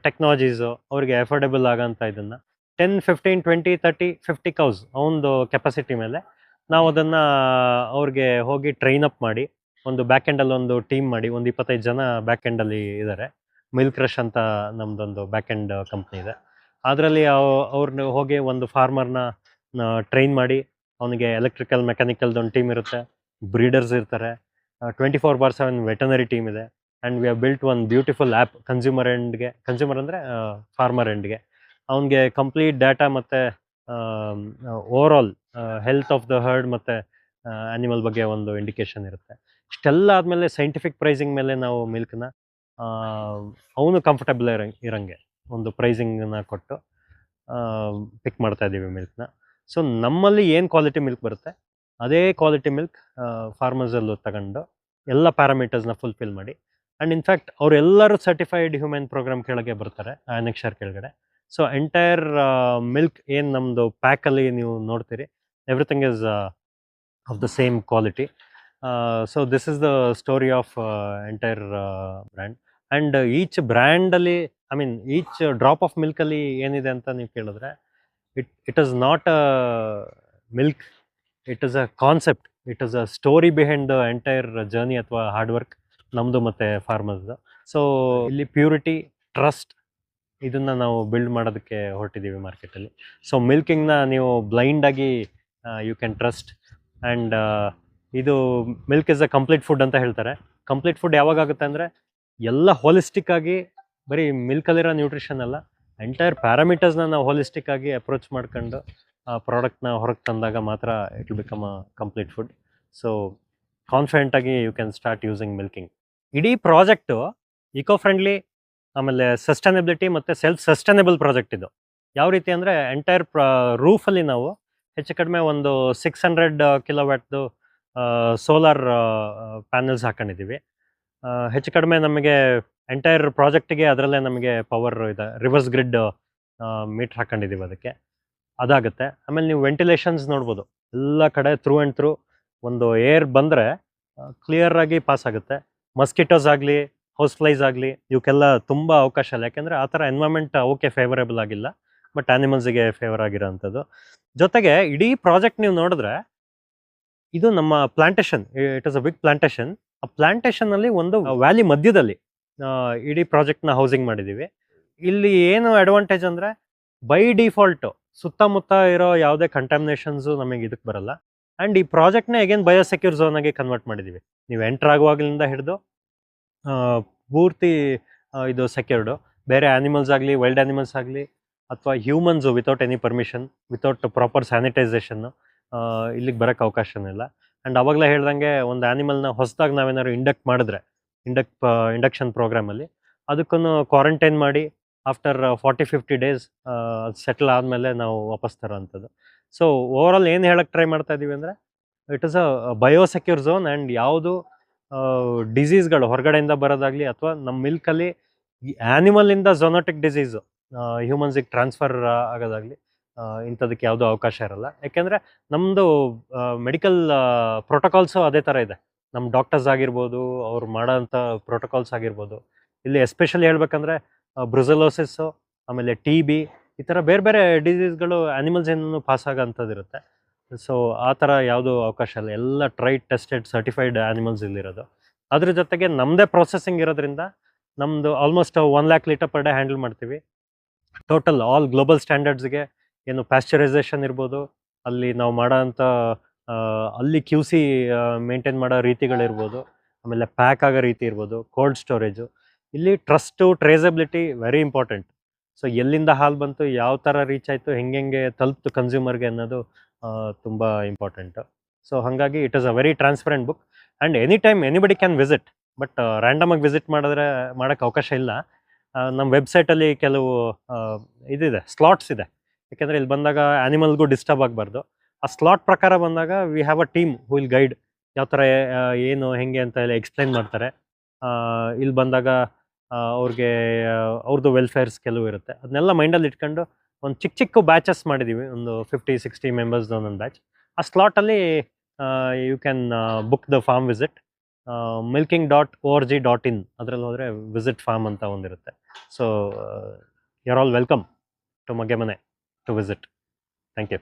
ಟೆಕ್ನಾಲಜೀಸು ಅವ್ರಿಗೆ ಅಫೋರ್ಡೆಬಲ್ ಆಗೋಂಥ ಇದನ್ನು 10, 15, 20, 30, 50 ಕೌಸ್ ಅವನದು ಕೆಪಾಸಿಟಿ ಮೇಲೆ ನಾವು ಅದನ್ನು ಅವ್ರಿಗೆ ಹೋಗಿ ಟ್ರೈನ್ ಅಪ್ ಮಾಡಿ, ಒಂದು ಬ್ಯಾಕ್ ಎಂಡಲ್ಲಿ ಒಂದು ಟೀಮ್ ಮಾಡಿ, ಒಂದು 25 ಜನ ಬ್ಯಾಕ್ ಎಂಡಲ್ಲಿ ಇದ್ದಾರೆ. ಮಿಲ್ಕ್ ರಶ್ ಅಂತ ನಮ್ಮದೊಂದು ಬ್ಯಾಕ್ ಎಂಡ್ ಕಂಪ್ನಿ ಇದೆ. ಅದರಲ್ಲಿ ಅವ್ರನ್ನ ಹೋಗಿ ಒಂದು ಫಾರ್ಮರ್ನ ಟ್ರೈನ್ ಮಾಡಿ, ಅವನಿಗೆ ಎಲೆಕ್ಟ್ರಿಕಲ್ ಮೆಕ್ಯಾನಿಕಲ್ದೊಂದು ಟೀಮ್ ಇರುತ್ತೆ, ಬ್ರೀಡರ್ಸ್ ಇರ್ತಾರೆ, 24/7 ವೆಟನರಿ ಟೀಮ್ ಇದೆ. And we have built one beautiful app consumer ಎಂಡ್ಗೆ, ಕನ್ಸ್ಯೂಮರ್ ಅಂದರೆ ಫಾರ್ಮರ್ ಎಂಡ್ಗೆ. ಅವನಿಗೆ ಕಂಪ್ಲೀಟ್ ಡಾಟಾ ಮತ್ತು overall health of the herd ಮತ್ತು ಆ್ಯನಿಮಲ್ ಬಗ್ಗೆ ಒಂದು ಇಂಡಿಕೇಶನ್ ಇರುತ್ತೆ. ಇಷ್ಟೆಲ್ಲ ಆದಮೇಲೆ ಸೈಂಟಿಫಿಕ್ ಪ್ರೈಸಿಂಗ್ ಮೇಲೆ ನಾವು ಮಿಲ್ಕ್ನ ಅವನು ಕಂಫರ್ಟಬಲ್ ಇರೋಂಗೆ ಒಂದು ಪ್ರೈಸಿಂಗನ್ನ ಕೊಟ್ಟು ಪಿಕ್ ಮಾಡ್ತಾ ಇದ್ದೀವಿ ಮಿಲ್ಕ್ನ. ಸೊ ನಮ್ಮಲ್ಲಿ ಏನು ಕ್ವಾಲಿಟಿ ಮಿಲ್ಕ್ ಬರುತ್ತೆ, ಅದೇ ಕ್ವಾಲಿಟಿ ಮಿಲ್ಕ್ ಫಾರ್ಮರ್ಸಲ್ಲೂ ತಗೊಂಡು ಎಲ್ಲ ಪ್ಯಾರಾಮೀಟರ್ಸ್ನ ಫುಲ್ಫಿಲ್ ಮಾಡಿ. ಆ್ಯಂಡ್ ಇನ್ಫ್ಯಾಕ್ಟ್ ಅವರೆಲ್ಲರೂ ಸರ್ಟಿಫೈಡ್ ಹ್ಯೂಮನ್ ಪ್ರೋಗ್ರಾಮ್ ಕೆಳಗೆ ಬರ್ತಾರೆ, ಆನೆಕ್ಷರ್ ಕೆಳಗಡೆ. ಸೊ ಎಂಟೈರ್ ಮಿಲ್ಕ್ ಏನು ನಮ್ಮದು ಪ್ಯಾಕಲ್ಲಿ ನೀವು ನೋಡ್ತೀರಿ, everything is of the same quality. So this is the story of entire brand. And each ಬ್ರ್ಯಾಂಡಲ್ಲಿ, I mean each drop of ಮಿಲ್ಕಲ್ಲಿ ಏನಿದೆ ಅಂತ ನೀವು ಕೇಳಿದ್ರೆ, it is not a milk, it is a concept, it is a story behind the entire journey ಅಥವಾ hard work ನಮ್ಮದು ಮತ್ತು ಫಾರ್ಮರ್ಸ್ದು. ಸೊ ಇಲ್ಲಿ ಪ್ಯೂರಿಟಿ, ಟ್ರಸ್ಟ್, ಇದನ್ನು ನಾವು ಬಿಲ್ಡ್ ಮಾಡೋದಕ್ಕೆ ಹೊರಟಿದ್ದೀವಿ ಮಾರ್ಕೆಟಲ್ಲಿ. ಸೊ ಮಿಲ್ಕಿಂಗ್ನ ನೀವು ಬ್ಲೈಂಡಾಗಿ ಯು ಕ್ಯಾನ್ ಟ್ರಸ್ಟ್. ಆ್ಯಂಡ್ ಇದು milk is a complete food ಅಂತ ಹೇಳ್ತಾರೆ. ಕಂಪ್ಲೀಟ್ ಫುಡ್ ಯಾವಾಗುತ್ತೆ ಅಂದರೆ, ಎಲ್ಲ ಹೋಲಿಸ್ಟಿಕ್ ಆಗಿ, ಬರೀ ಮಿಲ್ಕಲ್ಲಿರೋ ನ್ಯೂಟ್ರಿಷನ್ ಅಲ್ಲ, ಎಂಟೈರ್ ಪ್ಯಾರಾಮೀಟರ್ಸ್ನ ನಾವು ಹೋಲಿಸ್ಟಿಕ್ ಆಗಿ ಅಪ್ರೋಚ್ ಮಾಡ್ಕೊಂಡು ಆ ಪ್ರಾಡಕ್ಟ್ನ ಹೊರಗೆ ತಂದಾಗ ಮಾತ್ರ it will become a complete food. So ಕಾನ್ಫಿಡೆಂಟಾಗಿ you can start using Milking. ಇಡೀ ಪ್ರಾಜೆಕ್ಟು ಇಕೋ ಫ್ರೆಂಡ್ಲಿ, ಆಮೇಲೆ ಸಸ್ಟೈನಬಿಲಿಟಿ ಮತ್ತು ಸೆಲ್ಫ್ ಸಸ್ಟೈನಬಲ್ ಪ್ರಾಜೆಕ್ಟ್ ಇದು. ಯಾವ ರೀತಿ ಅಂದರೆ, ಎಂಟೈರ್ ರೂಫಲ್ಲಿ ನಾವು ಹೆಚ್ಚು ಕಡಿಮೆ ಒಂದು 600 ಕಿಲೋವ್ಯಾಟ್ದು ಸೋಲಾರ್ ಪ್ಯಾನಲ್ಸ್ ಹಾಕೊಂಡಿದ್ದೀವಿ. ಹೆಚ್ಚು ಕಡಿಮೆ ನಮಗೆ ಎಂಟೈರ್ ಪ್ರಾಜೆಕ್ಟಿಗೆ ಅದರಲ್ಲೇ ನಮಗೆ ಪವರ್ ಇದೆ, ರಿವರ್ಸ್ ಗ್ರಿಡ್ ಮೀಟ್ರ್ ಹಾಕೊಂಡಿದ್ದೀವಿ ಅದಕ್ಕೆ, ಅದಾಗುತ್ತೆ. ಆಮೇಲೆ ನೀವು ವೆಂಟಿಲೇಷನ್ಸ್ ನೋಡ್ಬೋದು, ಎಲ್ಲ ಕಡೆ ಥ್ರೂ ಆ್ಯಂಡ್ ಥ್ರೂ ಒಂದು ಏರ್ ಬಂದರೆ ಕ್ಲಿಯರಾಗಿ ಪಾಸ್ ಆಗುತ್ತೆ. ಮಸ್ಕಿಟೋಸ್ ಆಗಲಿ, ಹೌಸ್ ಫ್ಲೈಸ್ ಆಗಲಿ, ಇವಕ್ಕೆಲ್ಲ ತುಂಬ ಅವಕಾಶ ಇಲ್ಲ. ಯಾಕೆಂದರೆ ಆ ಥರ ಎನ್ವೈರ್ಮೆಂಟ್ ಅವಕ್ಕೆ ಫೇವರೇಬಲ್ ಆಗಿಲ್ಲ, ಬಟ್ ಆ್ಯನಿಮಲ್ಸಿಗೆ ಫೇವರ್ ಆಗಿರೋ ಅಂಥದ್ದು. ಜೊತೆಗೆ ಇಡೀ ಪ್ರಾಜೆಕ್ಟ್ ನೀವು ನೋಡಿದ್ರೆ, ಇದು ನಮ್ಮ plantation, it is a big plantation. ಆ ಪ್ಲಾಂಟೇಶನಲ್ಲಿ ಒಂದು ವ್ಯಾಲಿ ಮಧ್ಯದಲ್ಲಿ ಇಡೀ ಪ್ರಾಜೆಕ್ಟ್ನ ಹೌಸಿಂಗ್ ಮಾಡಿದ್ದೀವಿ. ಇಲ್ಲಿ ಏನು ಅಡ್ವಾಂಟೇಜ್ ಅಂದರೆ ಬೈ ಡಿಫಾಲ್ಟು ಸುತ್ತಮುತ್ತ ಇರೋ ಯಾವುದೇ ಕಂಟಾಮಿನೇಷನ್ಸು ನಮಗೆ ಇದಕ್ಕೆ ಬರಲ್ಲ. ಆ್ಯಂಡ್ ಈ ಪ್ರಾಜೆಕ್ಟ್ನ ಅಗೇನ್ ಬಯೋಸೆಕ್ಯೂರ್ ಝೋನಾಗಿ ಕನ್ವರ್ಟ್ ಮಾಡಿದ್ದೀವಿ. ನೀವು ಎಂಟರ್ ಆಗುವಾಗಲಿಂದ ಹಿಡಿದು ಪೂರ್ತಿ ಇದು ಸೆಕ್ಯೂರ್ಡು. ಬೇರೆ ಆ್ಯನಿಮಲ್ಸ್ ಆಗಲಿ, ವೈಲ್ಡ್ ಆ್ಯನಿಮಲ್ಸ್ ಆಗಲಿ, ಅಥವಾ humans without any permission, without proper ಸ್ಯಾನಿಟೈಸೇಷನ್ನು ಇಲ್ಲಿಗೆ ಬರೋಕ್ಕೆ ಅವಕಾಶನೇ ಇಲ್ಲ. ಆ್ಯಂಡ್ ಅವಾಗಲೇ ಹೇಳ್ದಂಗೆ ಒಂದು ಆ್ಯನಿಮಲ್ನ ಹೊಸದಾಗಿ ನಾವೇನಾದ್ರು ಮಾಡಿದ್ರೆ ಇಂಡಕ್ಷನ್ ಪ್ರೋಗ್ರಾಮಲ್ಲಿ ಅದಕ್ಕೂ ಕ್ವಾರಂಟೈನ್ ಮಾಡಿ ಆಫ್ಟರ್ 40-50 ಡೇಸ್ ಸೆಟ್ಲ್ ಆದಮೇಲೆ ನಾವು ವಾಪಸ್ ತರೋಂಥದ್ದು. ಸೊ ಓವರಾಲ್ ಏನು ಹೇಳಕ್ಕೆ ಟ್ರೈ ಮಾಡ್ತಾ ಇದ್ದೀವಿ ಅಂದರೆ it is a biosecure zone. And ಯಾವುದು ಡಿಸೀಸ್ಗಳು ಹೊರಗಡೆಯಿಂದ ಬರೋದಾಗಲಿ ಅಥವಾ ನಮ್ಮ ಮಿಲ್ಕಲ್ಲಿ ಆ್ಯನಿಮಲಿಂದ ಝೊನೋಟಿಕ್ ಡಿಸೀಸು ಹ್ಯೂಮನ್ಸಿಗೆ ಟ್ರಾನ್ಸ್ಫರ್ ಆಗೋದಾಗಲಿ ಇಂಥದಕ್ಕೆ ಯಾವುದೂ ಅವಕಾಶ ಇರಲ್ಲ. ಯಾಕೆಂದರೆ ನಮ್ಮದು ಮೆಡಿಕಲ್ ಪ್ರೋಟೋಕಾಲ್ಸು ಅದೇ ಥರ ಇದೆ. ನಮ್ಮ ಡಾಕ್ಟರ್ಸ್ ಆಗಿರ್ಬೋದು, ಅವ್ರು ಮಾಡೋಂಥ ಪ್ರೋಟೋಕಾಲ್ಸ್ ಆಗಿರ್ಬೋದು. ಇಲ್ಲಿ ಎಸ್ಪೆಷಲಿ ಹೇಳ್ಬೇಕಂದ್ರೆ ಬ್ರುಸೆಲೋಸಿಸ್ಸು, ಆಮೇಲೆ TB, ಈ ಥರ ಬೇರೆ ಬೇರೆ ಡಿಸೀಸ್ಗಳು ಆ್ಯನಿಮಲ್ಸ್ ಏನು ಪಾಸ್ ಆಗೋಂಥದ್ದು ಇರುತ್ತೆ. ಸೊ ಆ ಥರ ಯಾವುದೂ ಅವಕಾಶ ಇಲ್ಲ. ಎಲ್ಲ ಟ್ರೈಡ್ ಟೆಸ್ಟೆಡ್ ಸರ್ಟಿಫೈಡ್ ಆ್ಯನಿಮಲ್ಸ್ ಇಲ್ಲಿರೋದು. ಅದ್ರ ಜೊತೆಗೆ ನಮ್ಮದೇ ಪ್ರೊಸೆಸಿಂಗ್ ಇರೋದ್ರಿಂದ ನಮ್ಮದು almost 1 lakh litre per day handle ಮಾಡ್ತೀವಿ. ಟೋಟಲ್ ಆಲ್ ಗ್ಲೋಬಲ್ ಸ್ಟ್ಯಾಂಡರ್ಡ್ಸ್ಗೆ ಏನು ಪ್ಯಾಸ್ಚರೈಸೇಷನ್ ಇರ್ಬೋದು, ಅಲ್ಲಿ ನಾವು ಮಾಡೋಂಥ ಅಲ್ಲಿ QC ಮೇಂಟೈನ್ ಮಾಡೋ ರೀತಿಗಳಿರ್ಬೋದು, ಆಮೇಲೆ ಪ್ಯಾಕ್ ಆಗೋ ರೀತಿ ಇರ್ಬೋದು, ಕೋಲ್ಡ್ ಸ್ಟೋರೇಜು. ಇಲ್ಲಿ trust, traceability very important. So ಎಲ್ಲಿಂದ ಹಾಲು ಬಂತು, ಯಾವ ಥರ ರೀಚ್ ಆಯಿತು, ಹೆಂಗೆ ತಲುಪ್ತು ಕನ್ಸ್ಯೂಮರ್ಗೆ ಅನ್ನೋದು ತುಂಬ ಇಂಪಾರ್ಟೆಂಟು. ಸೊ ಹಾಗಾಗಿ it is a very transparent book. And any time anybody can visit. But ರ್ಯಾಂಡಮಾಗಿ ವಿಸಿಟ್ ಮಾಡೋಕ್ಕೆ ಅವಕಾಶ ಇಲ್ಲ. ನಮ್ಮ ವೆಬ್ಸೈಟಲ್ಲಿ ಕೆಲವು ಇದಿದೆ, ಸ್ಲಾಟ್ಸ್ ಇದೆ. ಯಾಕೆಂದರೆ ಇಲ್ಲಿ ಬಂದಾಗ ಆ್ಯನಿಮಲ್ಗೂ ಡಿಸ್ಟರ್ಬ್ ಆಗಬಾರ್ದು. ಆ ಸ್ಲಾಟ್ ಪ್ರಕಾರ ಬಂದಾಗ we have a team who will guide ಯಾವ ಥರ ಏನು ಹೆಂಗೆ ಅಂತ ಎಲ್ಲ ಎಕ್ಸ್ಪ್ಲೈನ್ ಮಾಡ್ತಾರೆ. ಇಲ್ಲಿ ಬಂದಾಗ ಅವ್ರಿಗೆ ಅವ್ರದ್ದು ವೆಲ್ಫೇರ್ಸ್ ಕೆಲವು ಇರುತ್ತೆ. ಅದನ್ನೆಲ್ಲ ಮೈಂಡಲ್ಲಿ ಇಟ್ಕೊಂಡು ಒಂದು ಚಿಕ್ಕ ಬ್ಯಾಚಸ್ ಮಾಡಿದ್ದೀವಿ. ಒಂದು 50-60 ಮೆಂಬರ್ಸ್ದು ಒಂದೊಂದು ಬ್ಯಾಚ್. ಆ ಸ್ಲಾಟಲ್ಲಿ you can book the farm visit. milking.org.in ಅದರಲ್ಲಿ ಹೋದರೆ ವಿಸಿಟ್ ಫಾರ್ಮ್ ಅಂತ ಒಂದಿರುತ್ತೆ. So you are all welcome to Maggemane to visit. Thank you.